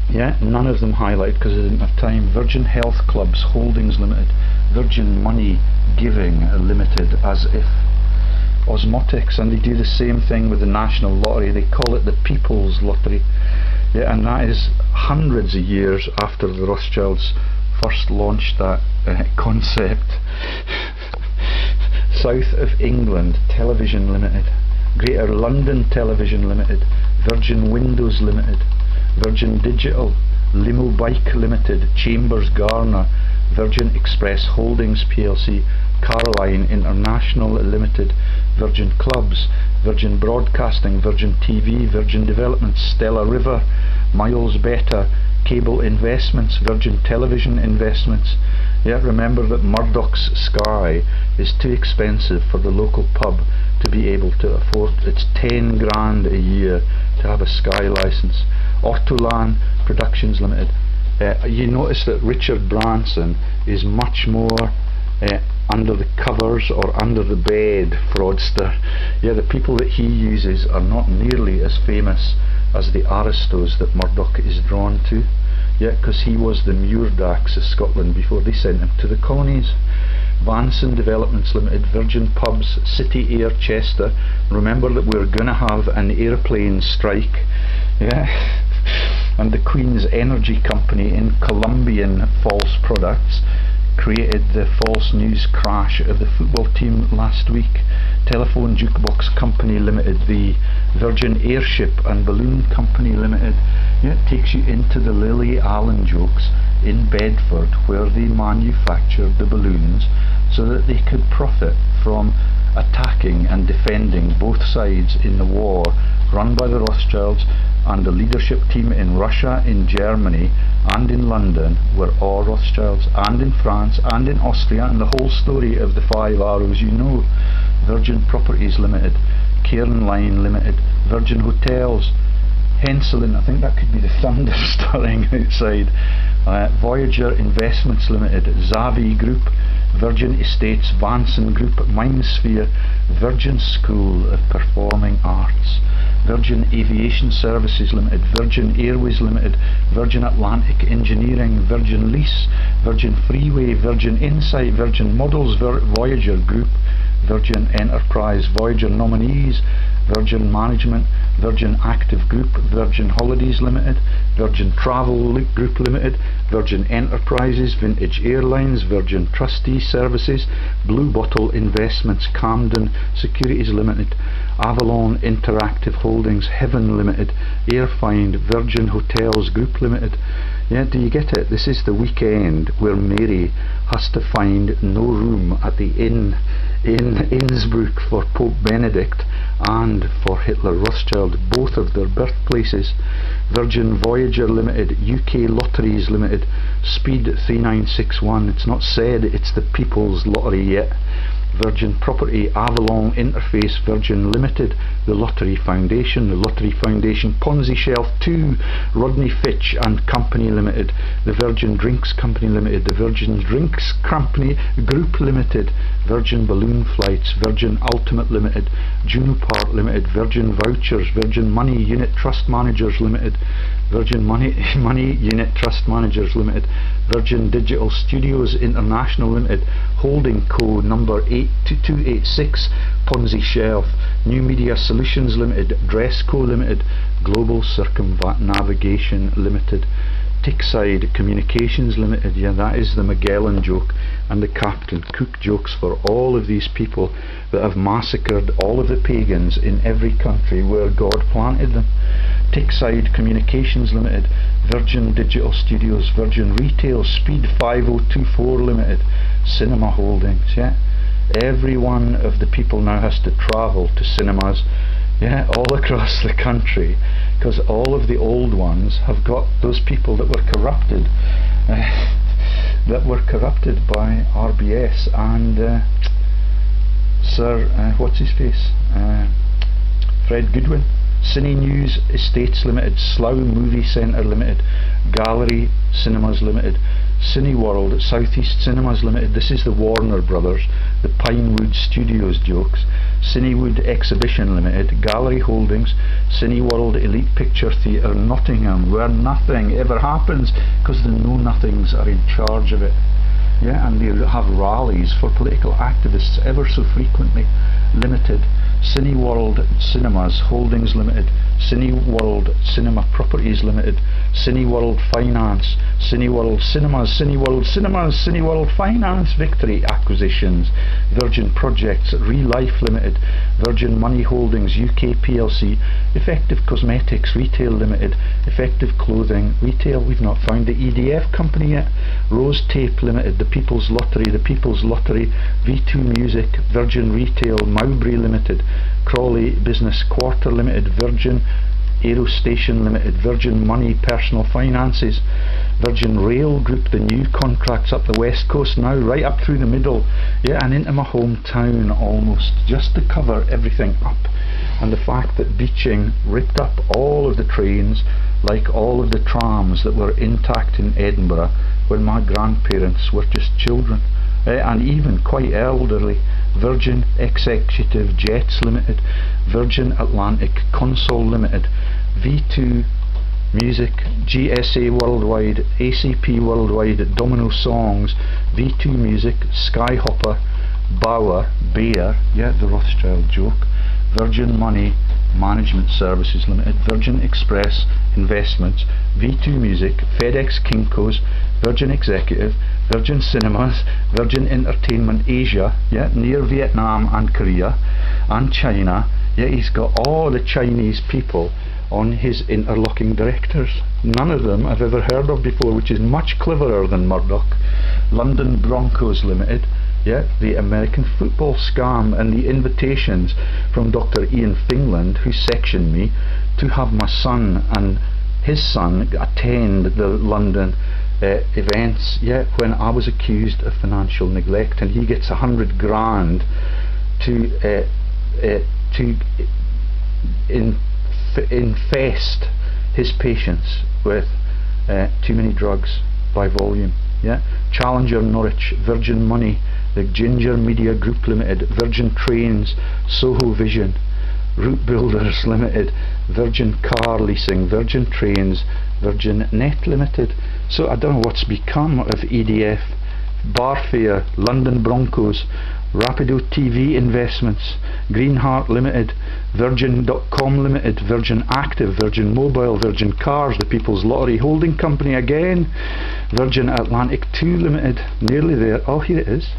Speaker 1: Yeah, none of them highlighted because I didn't have time. Virgin Health Clubs Holdings Limited, Virgin Money Giving Limited, as if Osmotics, and they do the same thing with the National Lottery. They call it the People's Lottery. Yeah, and that is hundreds of years after the Rothschilds first launched that concept. South of England Television Limited, Greater London Television Limited, Virgin Windows Limited, Virgin Digital, Limo Bike Limited, Chambers Garner, Virgin Express Holdings plc, Caroline International Limited, Virgin Clubs, Virgin Broadcasting, Virgin TV, Virgin Developments, Stella River, Miles Better, Cable Investments, Virgin Television Investments. Yeah, remember that Murdoch's Sky is too expensive for the local pub to be able to afford. It's 10 grand a year to have a Sky license. Ortolan Productions Limited. You notice that Richard Branson is much more under the covers or under the bed fraudster. Yeah, the people that he uses are not nearly as famous as the aristos that Murdoch is drawn to. Yeah, because he was the Muirdax of Scotland before they sent him to the colonies. Vanson Developments Limited, Virgin Pubs, City Air Chester. Remember that we're going to have an airplane strike. Yeah. And the Queen's Energy Company in Colombian false products created the false news crash of the football team last week. Telephone Jukebox Company Limited, the Virgin Airship and Balloon Company Limited. Yeah, it takes you into the Lily Allen jokes in Bedford, where they manufactured the balloons so that they could profit from attacking and defending both sides in the war run by the Rothschilds, and the leadership team in Russia, in Germany and in London were all Rothschilds, and in France and in Austria, and the whole story of the 5 arrows you know. Virgin Properties Limited, Cairn Line Limited, Virgin Hotels, Henselin, I think that could be the thunder stirring outside, Voyager Investments Limited, Zavi Group, Virgin Estates, Vanson Group, Mindsphere, Virgin School of Performing Arts, Virgin Aviation Services Limited, Virgin Airways Limited, Virgin Atlantic Engineering, Virgin Lease, Virgin Freeway, Virgin Insight, Virgin Models, Voyager Group, Virgin Enterprise, Voyager Nominees, Virgin Management, Virgin Active Group, Virgin Holidays Limited, Virgin Travel Group Limited, Virgin Enterprises, Vintage Airlines, Virgin Trustee Services, Blue Bottle Investments, Camden Securities Limited, Avalon Interactive Holdings, Heaven Limited, Airfind, Virgin Hotels Group Limited. Yeah, do you get it? This is the weekend where Mary has to find no room at the inn in Innsbruck for Pope Benedict and for Hitler Rothschild, both of their birthplaces. Virgin Voyager Limited, UK Lotteries Limited, Speed 3961. It's not said it's the People's Lottery yet. Virgin Property, Avalon Interface, Virgin Limited, the Lottery Foundation, Ponzi Shelf 2, Rodney Fitch and Company Limited, the Virgin Drinks Company Limited, the Virgin Drinks Company Group Limited, Virgin Balloon Flights, Virgin Ultimate Limited, Juno Park Limited, Virgin Vouchers, Virgin Money Unit Trust Managers Limited, Virgin Money Unit Trust Managers Limited, Virgin Digital Studios International Limited, Holding Co. number 8286, Ponzi Shelf, New Media Solutions Limited, Dressco Limited, Global Circumnavigation Limited, Tickside Communications Limited. Yeah, that is the Magellan joke and the Captain Cook jokes for all of these people that have massacred all of the pagans in every country where God planted them. Tickside Communications Limited, Virgin Digital Studios, Virgin Retail, Speed 5024 Limited, Cinema Holdings. Yeah, every one of the people now has to travel to cinemas, yeah, all across the country, because all of the old ones have got those people that were corrupted, by RBS and Sir what's his face, Fred Goodwin. Cine News Estates Limited, Slough Movie Centre Limited, Gallery Cinemas Limited, Cineworld, Southeast Cinemas Limited, this is the Warner Brothers, the Pinewood Studios jokes, Cinewood Exhibition Limited, Gallery Holdings, Cineworld Elite Picture Theatre Nottingham, where nothing ever happens because the know-nothings are in charge of it. Yeah, and they have rallies for political activists ever so frequently. Limited, Cineworld Cinemas Holdings Limited, Cineworld Cinema Properties Limited, Cineworld Finance, Cineworld Cinemas, Cineworld Cinemas, Cineworld Finance, Victory Acquisitions, Virgin Projects, Real Life Limited, Virgin Money Holdings UK PLC, Effective Cosmetics Retail Limited, Effective Clothing Retail, we've not found the EDF company yet, Rose Tape Limited, The People's Lottery, V2 Music, Virgin Retail, Mowbray Limited, Crawley Business Quarter Limited, Virgin Aerostation Limited, Virgin Money Personal Finances, Virgin Rail Group, the new contracts up the west coast now, right up through the middle, yeah, and into my hometown almost, just to cover everything up. And the fact that Beeching ripped up all of the trains, like all of the trams that were intact in Edinburgh when my grandparents were just children, and even quite elderly. Virgin Executive Jets Limited, Virgin Atlantic Console Limited, V2 Music, GSA Worldwide, ACP Worldwide, Domino Songs, V2 Music, Skyhopper, Bauer, Bayer, yeah, the Rothschild joke, Virgin Money Management Services Limited, Virgin Express Investments, V2 Music, FedEx Kinko's, Virgin Executive, Virgin Cinemas, Virgin Entertainment Asia, yeah, near Vietnam and Korea and China. Yeah, he's got all the Chinese people on his interlocking directors. None of them I've ever heard of before, which is much cleverer than Murdoch. London Broncos Limited, yeah, the American football scam, and the invitations from Dr. Ian Fingland, who sectioned me, to have my son and his son attend the London events, yeah, when I was accused of financial neglect, and he gets 100 grand to infest his patients with too many drugs by volume. Yeah, Challenger Norwich, Virgin Money, the Ginger Media Group Limited, Virgin Trains, Soho Vision, Route Builders Limited, Virgin Car Leasing, Virgin Trains, Virgin Net Limited. So I don't know what's become of EDF, Barfair, London Broncos, Rapido TV Investments, Greenheart Limited, Virgin.com Limited, Virgin Active, Virgin Mobile, Virgin Cars, the People's Lottery Holding Company again, Virgin Atlantic 2 Limited, nearly there, oh here it is,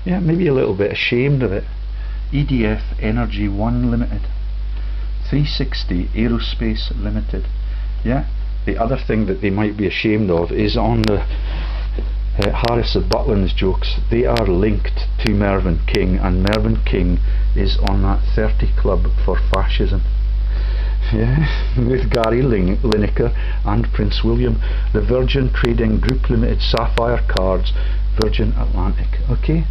Speaker 1: yeah, maybe a little bit ashamed of it, EDF Energy 1 Limited, 360 Aerospace Limited, yeah. The other thing that they might be ashamed of is on the Harris of Butlins jokes, they are linked to Mervyn King, and Mervyn King is on that 30 Club for Fascism, yeah, with Gary Lineker and Prince William, the Virgin Trading Group Limited, Sapphire Cards, Virgin Atlantic. Okay,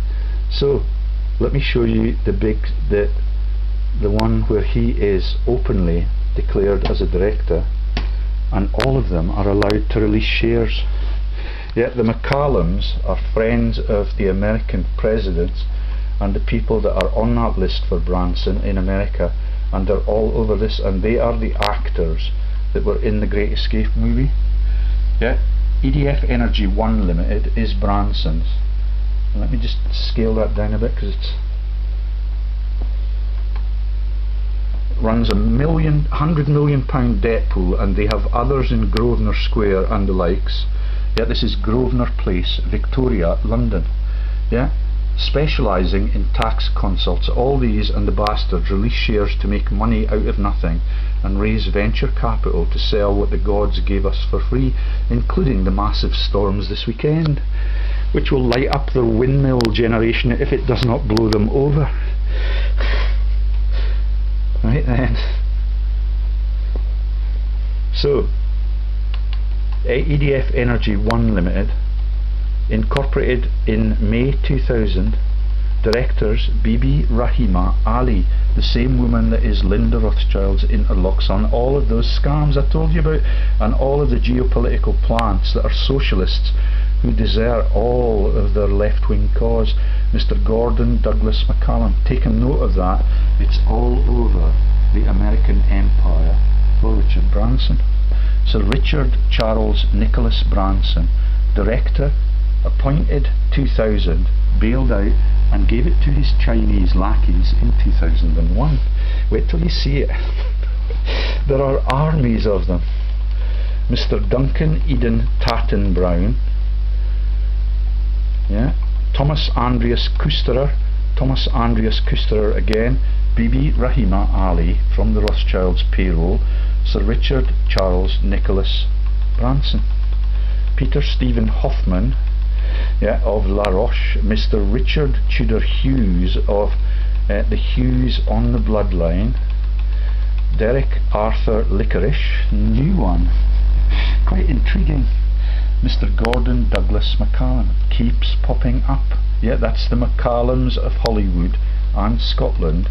Speaker 1: so let me show you the one where he is openly declared as a director, and all of them are allowed to release shares. Yet the McCallums are friends of the American presidents and the people that are on that list for Branson in America, and they're all over this, and they are the actors that were in the Great Escape movie. Yeah, EDF Energy 1 Limited is Branson's. Let me just scale that down a bit because it's runs £100 million debt pool, and they have others in Grosvenor Square and the likes. Yeah, this is Grosvenor Place, Victoria, London. Yeah, specialising in tax consults. All these and the bastards release shares to make money out of nothing and raise venture capital to sell what the gods gave us for free, including the massive storms this weekend, which will light up the windmill generation if it does not blow them over. Right then, so EDF Energy 1 Limited, incorporated in May 2000, Directors Bibi Rahima Ali, the same woman that is Lynn De Rothschild's interlocks on all of those scams I told you about, and all of the geopolitical plants that are socialists who desert all of their left-wing cause. Mr. Gordon Douglas McCallum, take a note of that. It's all over the American empire for Richard Branson. Sir Richard Charles Nicholas Branson, director, appointed 2000, bailed out and gave it to his Chinese lackeys in 2001. Wait till you see it. There are armies of them. Mr. Duncan Eden Tatton Brown, Thomas Andreas Kusterer again, Bibi Rahima Ali from the Rothschilds' payroll, Sir Richard Charles Nicholas Branson, Peter Stephen Hoffman of La Roche, Mr. Richard Tudor Hughes of the Hughes on the Bloodline, Derek Arthur Licorice, new one, quite intriguing. Mr. Gordon Douglas McCallum keeps popping up. That's the McCallums of Hollywood and Scotland.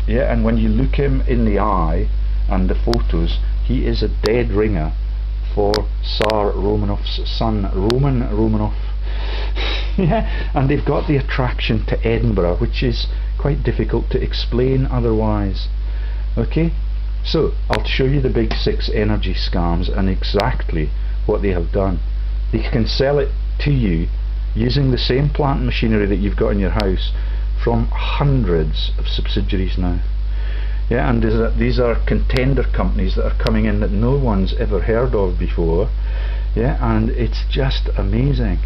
Speaker 1: And when you look him in the eye and the photos, he is a dead ringer for Tsar Romanov's son, Roman Romanov. And they've got the attraction to Edinburgh, which is quite difficult to explain otherwise. Okay, so I'll show you the big 6 energy scams and exactly what they have done. They can sell it to you using the same plant and machinery that you've got in your house from hundreds of subsidiaries now. And these are contender companies that are coming in that no one's ever heard of before. And it's just amazing.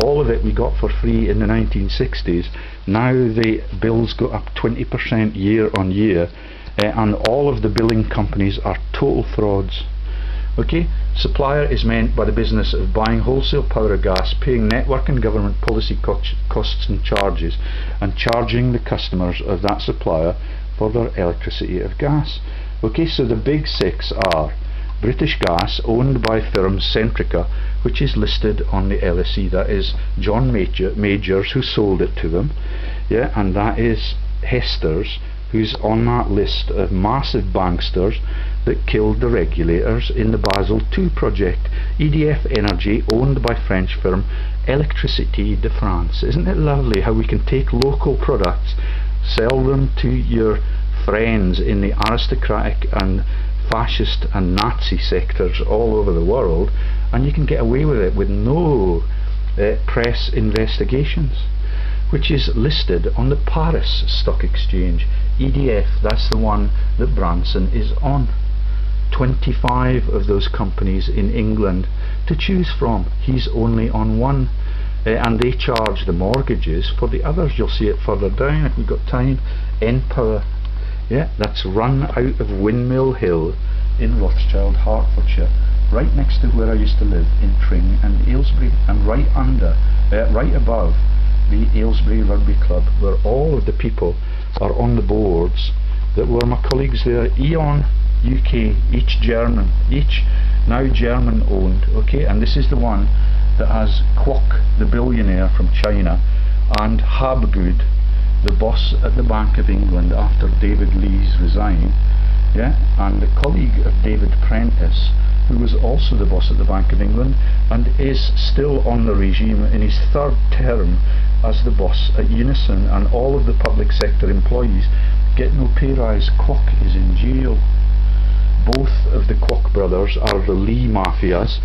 Speaker 1: All of it we got for free in the 1960s. Now the bills go up 20% year on year, and all of the billing companies are total frauds. Okay, supplier is meant by the business of buying wholesale power or gas, paying network and government policy costs and charges, and charging the customers of that supplier for their electricity or gas. Okay, so the big 6 are British Gas, owned by firm Centrica, which is listed on the LSE. That is John Majors, who sold it to them. And that is Hester's, who's on that list of massive banksters that killed the regulators in the Basel II project. EDF Energy, owned by French firm Électricité de France. Isn't it lovely how we can take local products, sell them to your friends in the aristocratic and fascist and Nazi sectors all over the world, and you can get away with it with no press investigations, which is listed on the Paris Stock Exchange. EDF, that's the one that Branson is on. 25 of those companies in England to choose from. He's only on one, and they charge the mortgages for the others. You'll see it further down if we've got time. Npower, that's run out of Windmill Hill in Rothschild, Hertfordshire, right next to where I used to live in Tring and Aylesbury, and right above the Aylesbury Rugby Club, where all of the people are on the boards that were my colleagues there. E.ON UK, each now German owned. Okay, and this is the one that has Kwok, the billionaire from China, and Habgood, the boss at the Bank of England after David Lee's resigned, and a colleague of David Prentice, who was also the boss at the Bank of England and is still on the regime in his 3rd term as the boss at Unison, and all of the public sector employees get no pay rise. Kwok is in jail. Both of the Kwok brothers are the Lee mafias,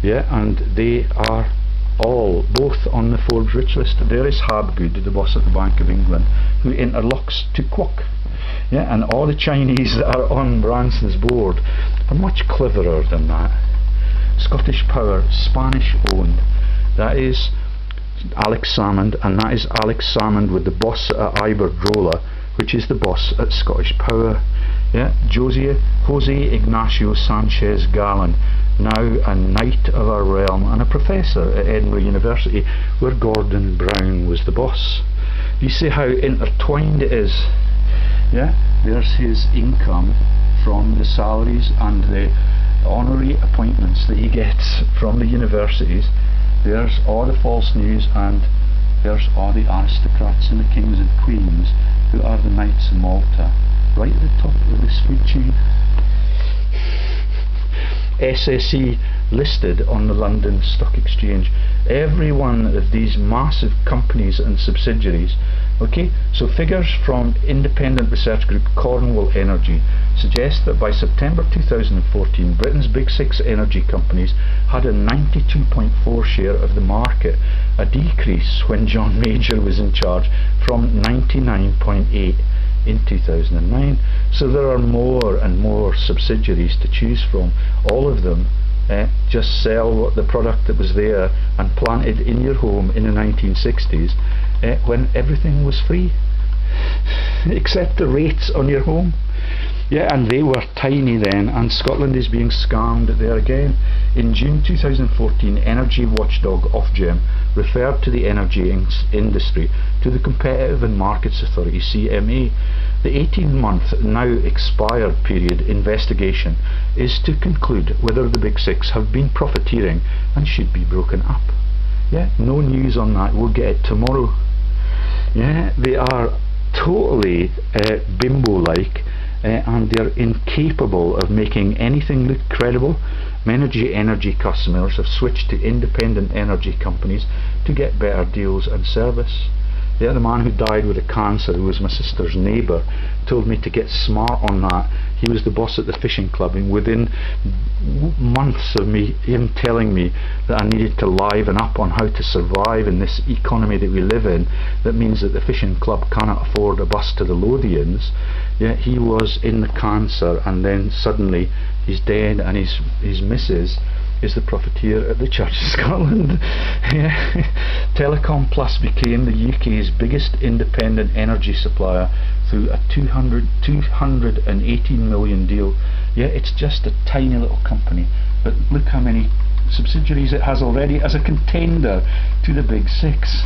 Speaker 1: and they are all both on the Forbes rich list. There is Habgood, the boss at the Bank of England, who interlocks to Kwok. And all the Chinese that are on Branson's board are much cleverer than that. Scottish Power, Spanish owned. That is Alex Salmond, and that is Alex Salmond with the boss at Iberdrola, which is the boss at Scottish Power. Jose Ignacio Sanchez Gallen, now a knight of our realm and a professor at Edinburgh University, where Gordon Brown was the boss. You see how intertwined it is? There's his income from the salaries and the honorary appointments that he gets from the universities. There's all the false news and There's all the aristocrats and the kings and queens who are the knights of Malta, right at the top of this food chain. SSE listed on the London Stock Exchange. Every one of these massive companies and subsidiaries. Okay, so figures from independent research group Cornwall Energy suggest that by September 2014, Britain's big six energy companies had a 92.4% share of the market, a decrease when John Major was in charge from 99.8% in 2009. So there are more and more subsidiaries to choose from. All of them just sell the product that was there and planted in your home in the 1960s when everything was free except the rates on your home. Yeah, and they were tiny then, and Scotland is being scammed there again. In June 2014, energy watchdog Ofgem referred to the energy industry to the Competitive and Markets Authority, CMA. The 18-month now expired period investigation is to conclude whether the big six have been profiteering and should be broken up. Yeah, no news on that. We'll get it tomorrow. Yeah, they are totally bimbo-like, and they're incapable of making anything look credible. Many energy customers have switched to independent energy companies to get better deals and service. Yeah, the man who died with a cancer, who was my sister's neighbour, told me to get smart on that. He was the boss at the fishing club, and within months of him telling me that I needed to liven up on how to survive in this economy that we live in, that means that the fishing club cannot afford a bus to the Lothians. Yeah, he was in the cancer, and then suddenly he's dead, and his missus is the profiteer at the Church of Scotland. Yeah. Telecom Plus became the UK's biggest independent energy supplier through a 218 million deal. Yeah, it's just a tiny little company, but look how many subsidiaries it has already as a contender to the big six.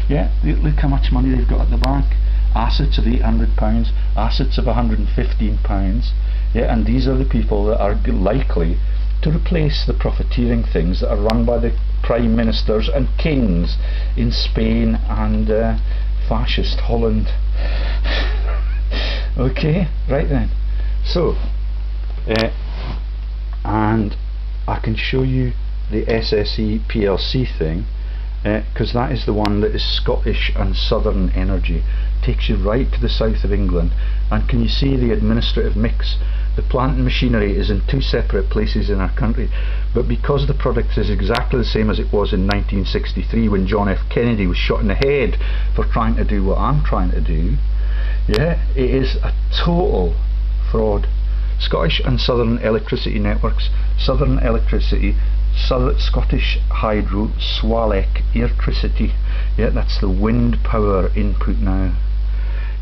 Speaker 1: Yeah, look how much money they've got at the bank. Assets of £800, assets of £115. Yeah, and these are the people that are likely to replace the profiteering things that are run by the prime ministers and kings in Spain and fascist Holland. Okay, right then. So, and I can show you the SSE PLC thing, because that is the one that is Scottish and Southern Energy. Takes you right to the south of England, and can you see the administrative mix? The plant and machinery is in two separate places in our country, but because the product is exactly the same as it was in 1963 when John F. Kennedy was shot in the head for trying to do what I'm trying to do, yeah, it is a total fraud. Scottish and Southern Electricity Networks, Southern Electricity, Scottish Hydro, Swalec, Electricity. Yeah, that's the wind power input now.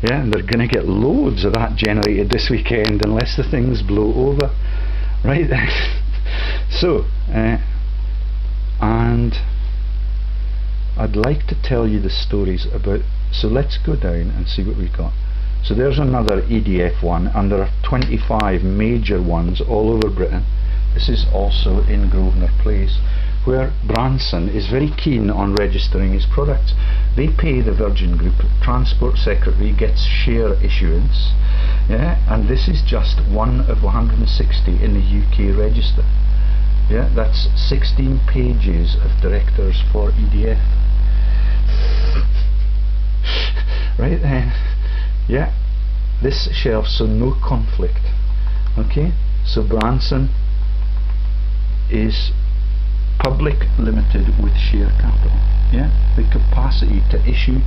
Speaker 1: Yeah, and they're going to get loads of that generated this weekend unless the things blow over. Right then. So, and I'd like to tell you the stories about, so let's go down and see what we've got. So there's another EDF one, and there are 25 major ones all over Britain. This is also in Grosvenor Place, where Branson is very keen on registering his products. They pay the Virgin Group, Transport Secretary gets share issuance, yeah, and this is just one of 160 in the UK register. Yeah, that's 16 pages of directors for EDF. Right then, yeah, this shelf, so no conflict. Okay, so Branson is public limited with share capital. Yeah, the capacity to issue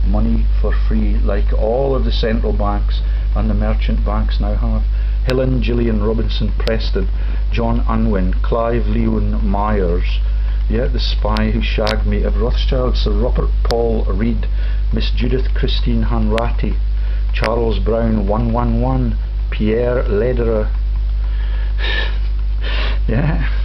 Speaker 1: money for free like all of the central banks and the merchant banks now have. Helen Gillian Robinson Preston, John Unwin, Clive Leon Myers, yeah, the spy who shagged me of Rothschild, Sir Robert Paul Reed, Miss Judith Christine Hanratty, Charles Brown 111, Pierre Lederer, yeah,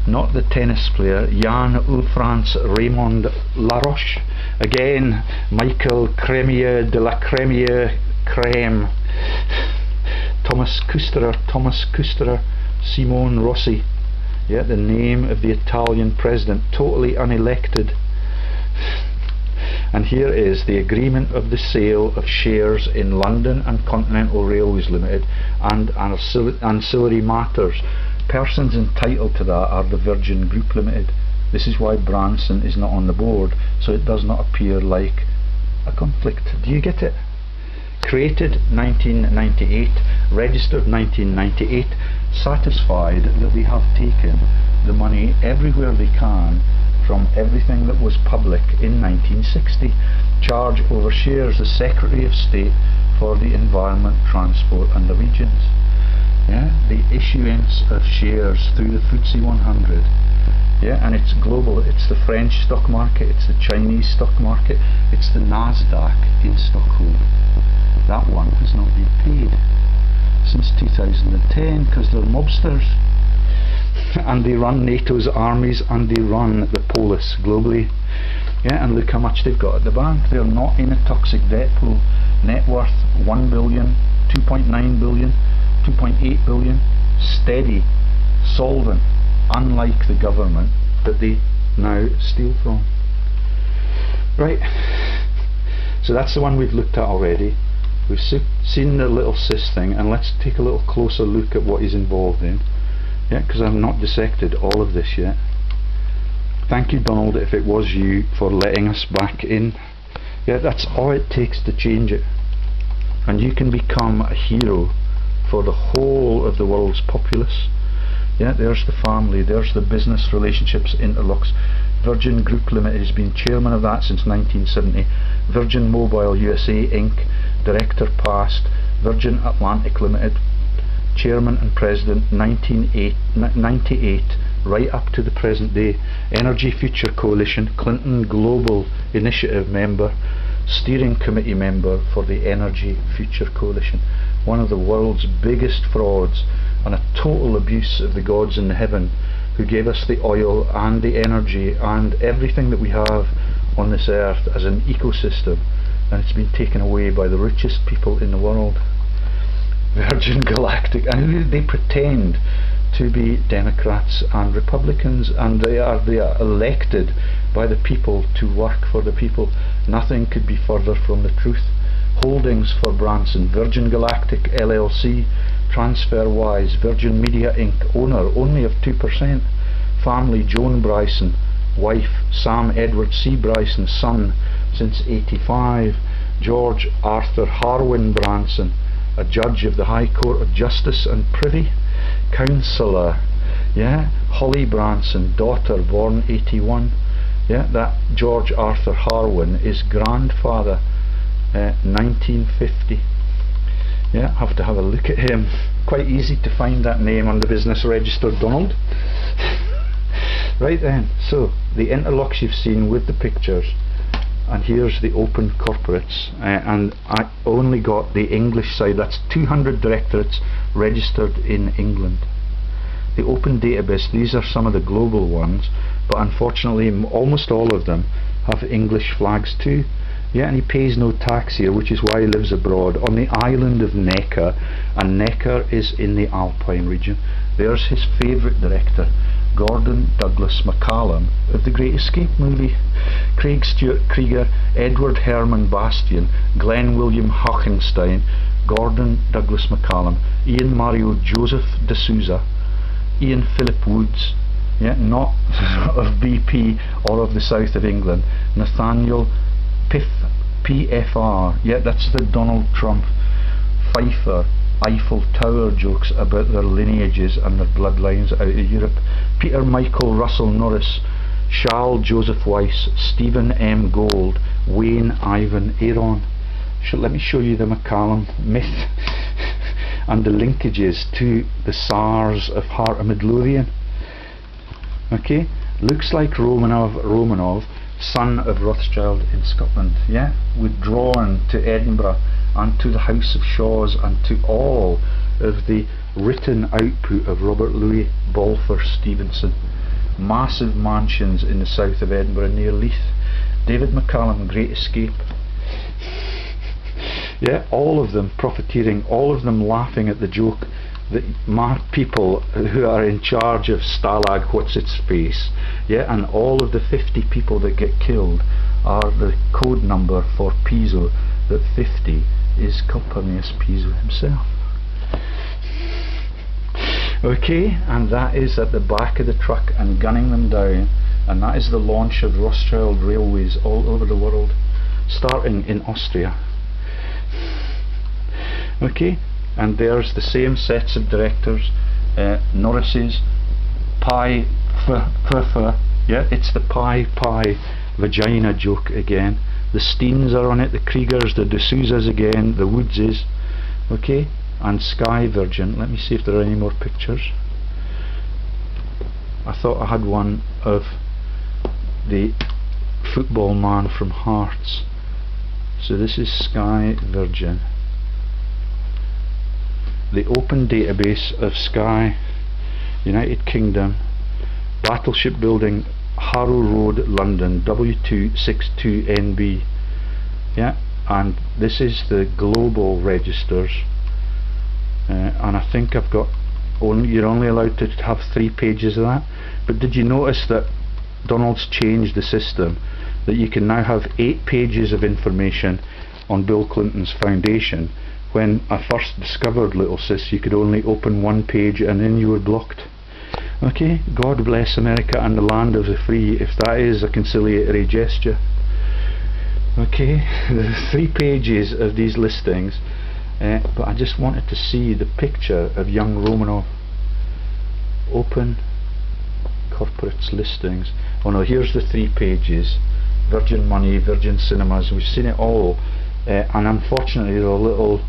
Speaker 1: not the tennis player, Jan France Raymond Laroche, again Michael Cremier de la Cremier Creme, Thomas Kusterer, Simone Rossi, yeah, the name of the Italian president, totally unelected. And here is the agreement of the sale of shares in London and Continental Railways Limited and ancillary matters. Persons entitled to that are the Virgin Group Limited. This is why Branson is not on the board, so it does not appear like a conflict. Do you get it? Created 1998, registered 1998, satisfied that they have taken the money everywhere they can from everything that was public in 1960. Charge over shares the Secretary of State for the Environment, Transport and the Regions. Yeah, the issuance of shares through the FTSE 100. Yeah, and it's global. It's the French stock market, it's the Chinese stock market, it's the Nasdaq in Stockholm. That one has not been paid since 2010 because they're mobsters. And they run NATO's armies and they run the polis globally. Yeah, and look how much they've got at the bank. They're not in a toxic debt pool. Net worth 1 billion, 2.9 billion, 2.8 billion, steady, solvent, unlike the government that they now steal from. Right, so that's the one we've looked at already. We've seen the little cyst thing, and let's take a little closer look at what he's involved in. Yeah, because I've not dissected all of this yet. Thank you, Donald, if it was you, for letting us back in. Yeah, that's all it takes to change it. And you can become a hero for the whole of the world's populace. Yeah, there's the family, there's the business relationships interlocks. Virgin Group Limited has been chairman of that since 1970. Virgin Mobile USA Inc., director past. Virgin Atlantic Limited, chairman and president 1998 right up to the present day. Energy Future Coalition, Clinton Global Initiative member, steering committee member for the Energy Future Coalition. One of the world's biggest frauds and a total abuse of the gods in heaven who gave us the oil and the energy and everything that we have on this earth as an ecosystem, and it's been taken away by the richest people in the world. Virgin Galactic, and they pretend to be Democrats and Republicans, and they are elected by the people to work for the people. Nothing could be further from the truth. Holdings for Branson: Virgin Galactic LLC, TransferWise, Virgin Media Inc., owner only of 2%. Family: Joan Bryson, wife Sam Edward C. Bryson, son since '85. George Arthur Harwin Branson, a judge of the High Court of Justice and Privy Councillor. Yeah, Holly Branson, daughter, born '81. Yeah, that George Arthur Harwin is grandfather, 1950. Yeah, have to have a look at him. Quite easy to find that name on the business register, Donald. Right then, so the interlocks you've seen with the pictures, and here's the open corporates, and I only got the English side. That's 200 directorates registered in England. The open database, these are some of the global ones, but unfortunately almost all of them have English flags too. Yeah, and he pays no tax here, which is why he lives abroad on the island of Necker, and Necker is in the Alpine region. There's his favourite director, Gordon Douglas McCallum of The Great Escape movie, Craig Stewart Krieger, Edward Herman Bastian, Glenn William Hochenstein, Gordon Douglas McCallum, Ian Mario Joseph D'Souza, Ian Philip Woods, yeah, not of BP or of the south of England, Nathaniel PFR, yeah, that's the Donald Trump Pfeiffer Eiffel Tower jokes about their lineages and their bloodlines out of Europe. Peter Michael Russell Norris, Charles Joseph Weiss, Stephen M. Gold, Wayne Ivan Aaron. Let me show you the McCallum myth and the linkages to the Tsars of Heart of Midlothian. Okay, looks like Romanov, son of Rothschild in Scotland, yeah, withdrawn to Edinburgh and to the House of Shaws and to all of the written output of Robert Louis Balfour Stevenson. Massive mansions in the south of Edinburgh near Leith. David McCallum, Great Escape. Yeah, all of them profiteering, all of them laughing at the joke people who are in charge of Stalag what's its face, yeah, and all of the 50 people that get killed are the code number for PISO, that 50 is Calpurnius Piso himself. Okay, and that is at the back of the truck and gunning them down, and that is the launch of Rothschild railways all over the world, starting in Austria. Okay, and there's the same sets of directors, Norris's, pie, yeah, it's the pie vagina joke again. The Steens are on it, the Kriegers, the De Souzas again, the Woodses, okay, and Sky Virgin. Let me see if there are any more pictures. I thought I had one of the football man from Hearts. So this is Sky Virgin. The open database of Sky, United Kingdom, Battleship Building, Harrow Road, London, W262NB. Yeah, and this is the global registers, and I think I've got you're only allowed to have 3 pages of that. But did you notice that Donald's changed the system, that you can now have 8 pages of information on Bill Clinton's foundation? When I first discovered Little Sis, you could only open 1 page and then you were blocked. Okay, God bless America and the land of the free, if that is a conciliatory gesture. Okay, there's 3 pages of these listings, but I just wanted to see the picture of young Romanov. Open corporates listings. Oh no, here's the 3 pages. Virgin Money, Virgin Cinemas, we've seen it all, and unfortunately there's a little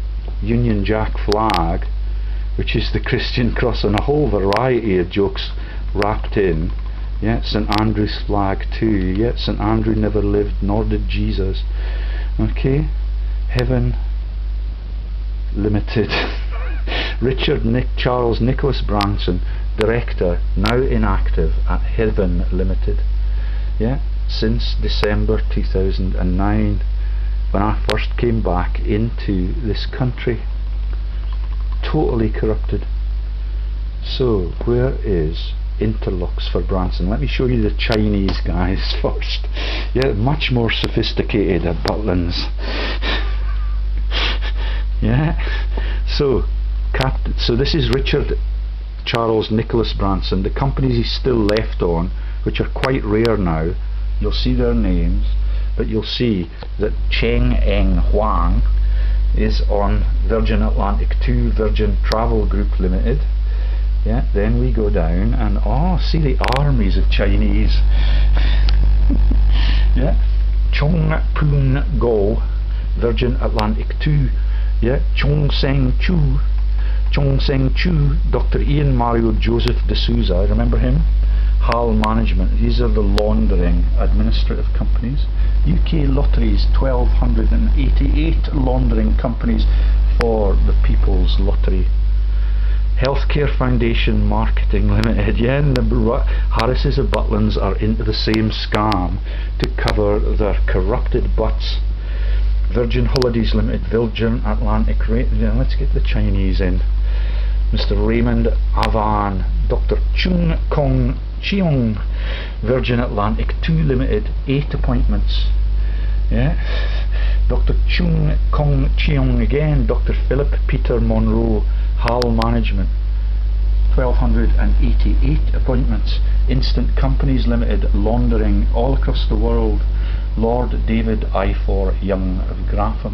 Speaker 1: Union Jack flag, which is the Christian cross, and a whole variety of jokes wrapped in. Yeah, St Andrew's flag too. Yeah, St Andrew never lived, nor did Jesus. Okay, Heaven Limited. Richard Charles Nicholas Branson, director, now inactive at Heaven Limited. Yeah, since December 2009, when I first came back into this country. Totally corrupted. So where is interlocks for Branson? Let me show you the Chinese guys first. Yeah, much more sophisticated at Butlins. Yeah, so this is Richard Charles Nicholas Branson. The companies he's still left on, which are quite rare now, you'll see their names, but you'll see that Cheng Eng Huang is on Virgin Atlantic 2 Virgin Travel Group Limited. Yeah, then we go down and see the armies of Chinese. Yeah, Chong Poon Go, Virgin Atlantic 2. Yeah, Chong Seng Chu, Dr. Ian Mario Joseph De Souza, remember him? HAL Management, these are the laundering administrative companies. UK Lotteries, 1288 laundering companies for the People's Lottery. Healthcare Foundation Marketing Limited, yeah, and the Harrises of Butlins are into the same scam to cover their corrupted butts. Virgin Holidays Limited, Virgin Atlantic, let's get the Chinese in. Mr. Raymond Avan, Dr. Chung Kong Cheong, Virgin Atlantic 2 Limited, 8 appointments. Yeah, Dr. Chung Kong Cheong again, Dr. Philip Peter Monroe, HAL Management, 1288 appointments. Instant Companies Limited, laundering all across the world. Lord David Ifor Young of Grapham.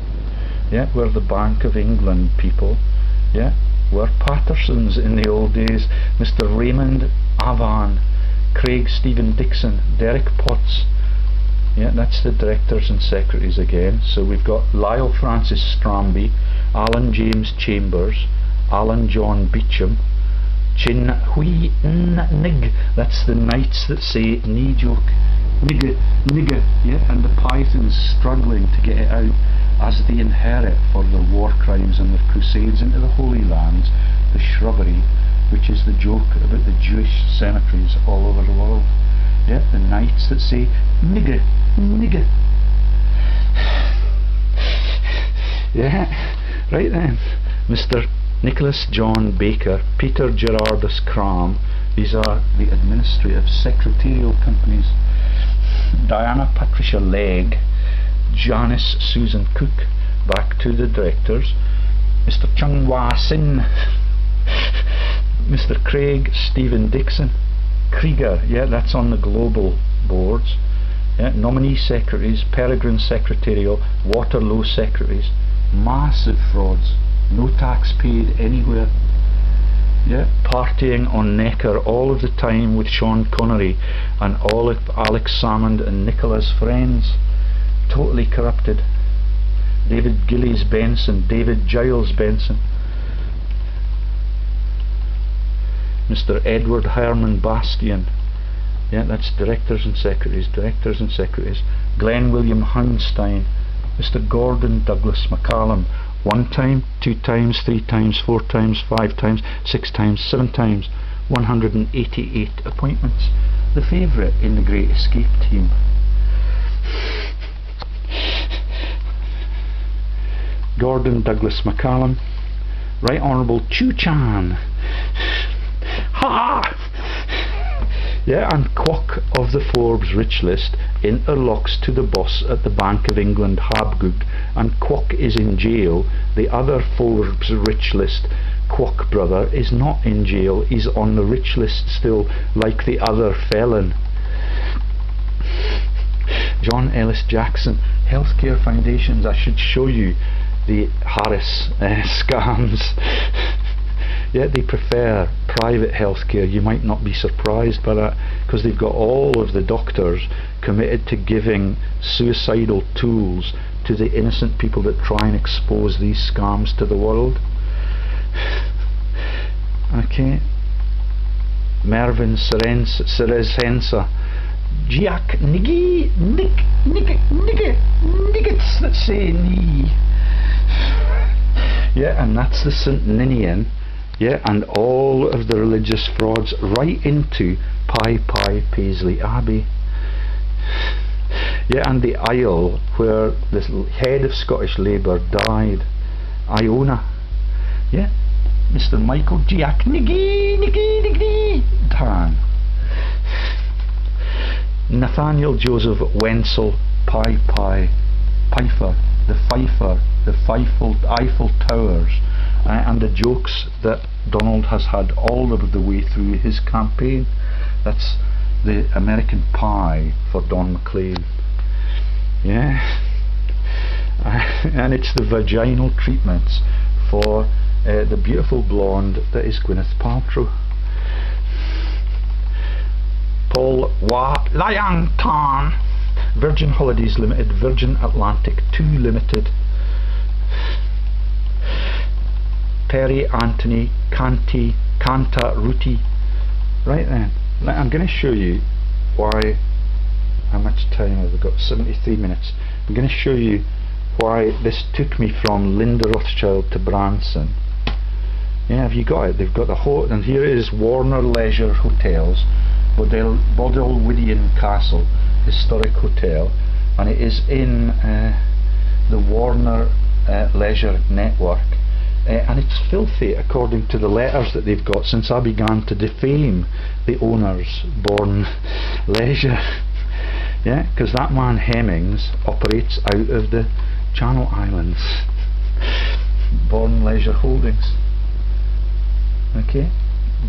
Speaker 1: Yeah, we're the Bank of England people. Yeah, we're Pattersons in the old days. Mr. Raymond Avan, Craig Stephen Dixon, Derek Potts. Yeah, that's the directors and secretaries again. So we've got Lyle Francis Stramby, Alan James Chambers, Alan John Beecham, Chin Hui Nig, that's the knights that say knee joke, nigga, yeah, and the Pythons struggling to get it out as they inherit for their war crimes and their crusades into the Holy Lands, the shrubbery, which is the joke about the Jewish cemeteries all over the world. Yeah, the knights that say nigga. Yeah, right then. Mr. Nicholas John Baker, Peter Gerardus Cram, these are the administrative secretarial companies, Diana Patricia Legg, Janice Susan Cook, back to the directors, Mr. Chung Hwa Sin, Mr. Craig Stephen Dixon, Krieger, yeah, that's on the global boards, yeah, nominee secretaries, Peregrine secretarial, Waterloo secretaries, massive frauds, no tax paid anywhere, yeah, partying on Necker all of the time with Sean Connery and all of Alex Salmond and Nicola's friends, totally corrupted. David Gillies Benson, David Giles Benson, Mr. Edward Herman Bastian, yeah, that's directors and secretaries, Glenn William Houndstein, Mr. Gordon Douglas McCallum, 1 time, 2 times, 3 times, 4 times, 5 times, 6 times, 7 times, 188 appointments, the favourite in the Great Escape team. Gordon Douglas McCallum, Right Honourable Chu Chan, ha! Yeah, and Kwok of the Forbes Rich List interlocks to the boss at the Bank of England, Habgood, and Kwok is in jail. The other Forbes Rich List, Kwok brother, is not in jail, he's on the rich list still, like the other felon. John Ellis Jackson, Healthcare Foundations, I should show you the Harris scams. Yeah, they prefer private healthcare. You might not be surprised by that, because they've got all of the doctors committed to giving suicidal tools to the innocent people that try and expose these scams to the world. Okay, Mervyn Ceresensa, Jack Niggy Niggets that say knee. Yeah, and that's the St. Ninian. Yeah, and all of the religious frauds right into Pi Paisley Abbey. Yeah, and the Isle where the head of Scottish Labour died, Iona. Yeah, Mr. Michael Giac Niggy Tan. Nathaniel Joseph Wenzel Pfeiffer, the Eiffel Towers, and the jokes that Donald has had all of the way through his campaign. That's the American Pie for Don McLean. Yeah. And it's the vaginal treatments for the beautiful blonde that is Gwyneth Paltrow. Paul Layang Tan, Virgin Holidays Limited, Virgin Atlantic 2 Limited, Perry Anthony Kanta Ruti. Right then, I'm going to show you why. How much time have we got? 73 minutes. I'm going to show you why this took me from Lynn De Rothschild to Branson. Yeah, have you got it? They've got the whole, and here it is, Warner Leisure Hotels, Bodilwidian Castle Historic Hotel, and it is in the Warner Leisure Network, and it's filthy according to the letters that they've got since I began to defame the owners, Born Leisure. Yeah, because that man Hemmings operates out of the Channel Islands. Born Leisure Holdings. Okay.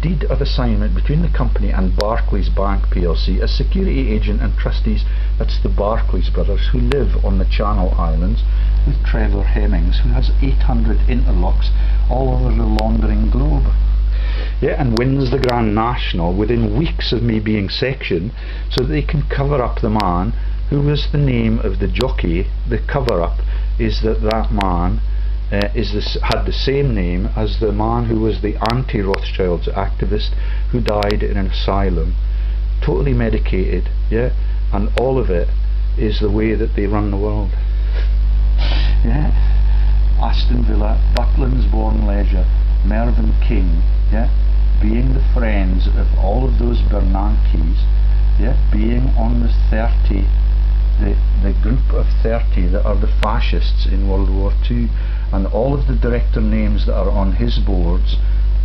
Speaker 1: Deed of assignment between the company and Barclays Bank PLC as security agent and trustees. That's the Barclays brothers who live on the Channel Islands, with Trevor Hemmings, who has 800 interlocks all over the laundering globe. Yeah, and wins the Grand National within weeks of me being sectioned, so that they can cover up the man who was the name of the jockey. The cover up is that that man had the same name as the man who was the anti-Rothschilds activist who died in an asylum, totally medicated. Yeah, and all of it is the way that they run the world. Yeah, Aston Villa, Butlins Born Leisure, Mervyn King. Yeah, being the friends of all of those Bernankes. Yeah, being on the 30 the group of 30 that are the fascists in World War II, and all of the director names that are on his boards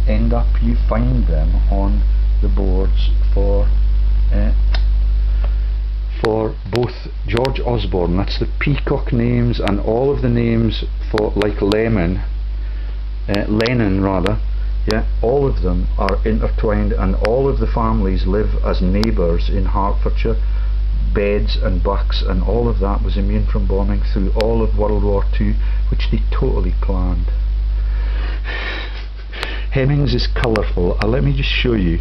Speaker 1: end up, you find them on the boards for both George Osborne, that's the peacock names, and all of the names for, like Lenin rather, yeah, all of them are intertwined, and all of the families live as neighbours in Hertfordshire. Beds and bucks and all of that was immune from bombing through all of World War II, which they totally planned. Hemmings is colourful. Let me just show you.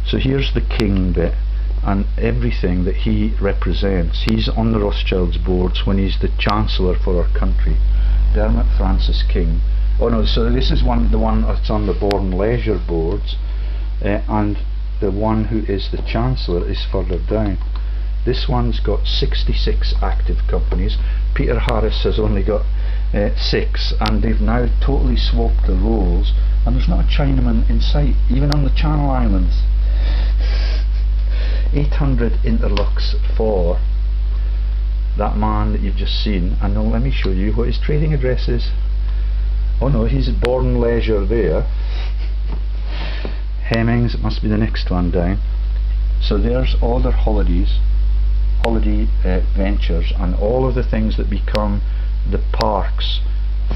Speaker 1: So here's the king bit and everything that he represents. He's on the Rothschilds boards when he's the Chancellor for our country. Dermot Francis King. Oh no, so this is the one that's on the Born Leisure boards, and the one who is the Chancellor is further down. This one's got 66 active companies. Peter Harris has only got 6, and they've now totally swapped the roles, and there's not a Chinaman in sight, even on the Channel Islands. 800 interlocks for that man that you've just seen. And now let me show you what his trading address is. Oh no, he's at Born Leisure there. Hemmings, it must be the next one down. So there's all their holiday ventures, and all of the things that become the parks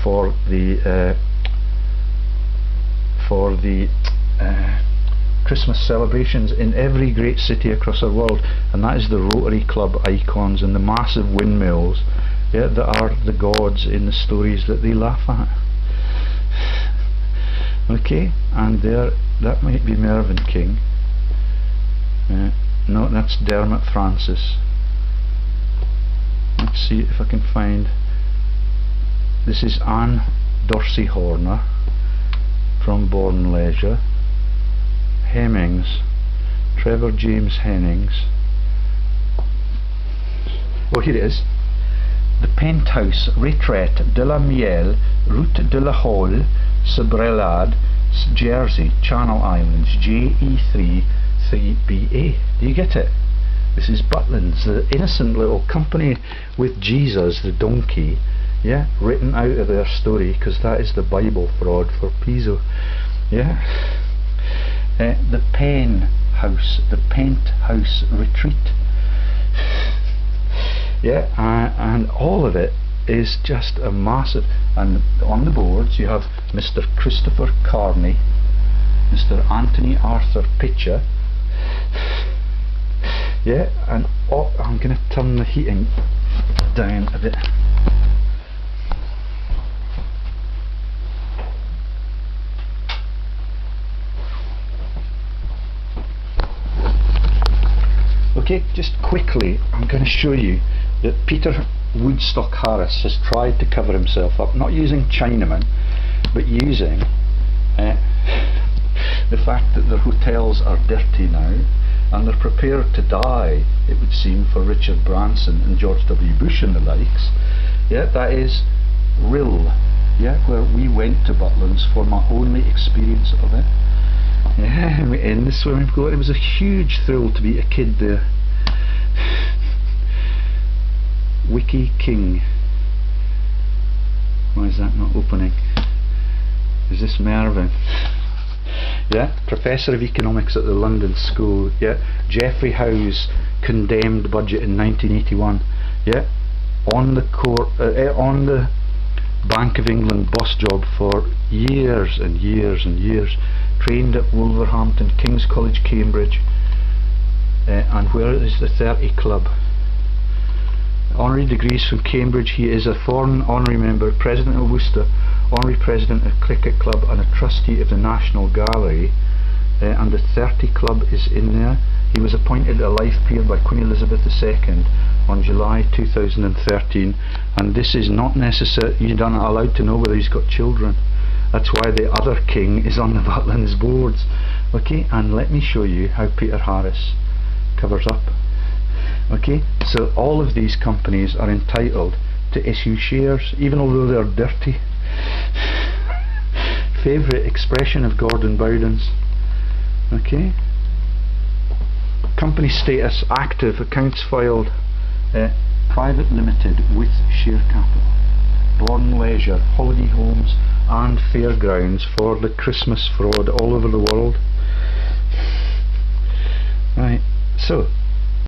Speaker 1: for the Christmas celebrations in every great city across the world, and that is the Rotary Club icons and the massive windmills, yeah, that are the gods in the stories that they laugh at. Okay, and there, that might be Mervyn King. No, that's Dermot Francis. Let's see if I can find. This is Anne Dorsey Horner from Born Leisure. Hemmings, Trevor James Hennings. Oh, here it is. The Penthouse, Retraite de la Miel, Route de la Hall, Sabrelade, Jersey, Channel Islands, JE3 3BA. Do you get it? This is Butlins, the innocent little company with Jesus the donkey, yeah, written out of their story, because that is the Bible fraud for PISO. Yeah. The Penthouse Retreat. Yeah, and all of it is just a massive. And on the boards you have Mr. Christopher Carney, Mr. Anthony Arthur Pitcher. Yeah, and oh, I'm going to turn the heating down a bit. Okay, just quickly, I'm going to show you that Peter Woodstock Harris has tried to cover himself up, not using Chinaman, but using the fact that their hotels are dirty now, and they're prepared to die, it would seem, for Richard Branson and George W. Bush and the likes. Yeah, that is Rill, yeah, where we went to Butlins for my only experience of it. Yeah, in the swimming pool. It was a huge thrill to be a kid there. Wiki King. Why is that not opening? Is this Mervyn? Yeah, Professor of Economics at the London School. Yeah, Geoffrey Howe's condemned budget in 1981. Yeah, on the on the Bank of England bus job for years and years and years. Trained at Wolverhampton, King's College, Cambridge, and where is the 30 Club? Honorary degrees from Cambridge. He is a foreign honorary member, President of Worcester, honorary President of Cricket Club, and a trustee of the National Gallery, and the 30 Club is in there. He was appointed a life peer by Queen Elizabeth II on July 2013, and this is not necessary, you're not allowed to know whether he's got children. That's why the other king is on the Butlins boards. Okay, and let me show you how Peter Harris covers up. Okay, so all of these companies are entitled to issue shares, even although they're dirty. Favourite expression of Gordon Bowden's. Okay, Company status active, accounts filed, private limited with share capital. Born Leisure, holiday homes and fairgrounds for the Christmas fraud all over the world. Right, so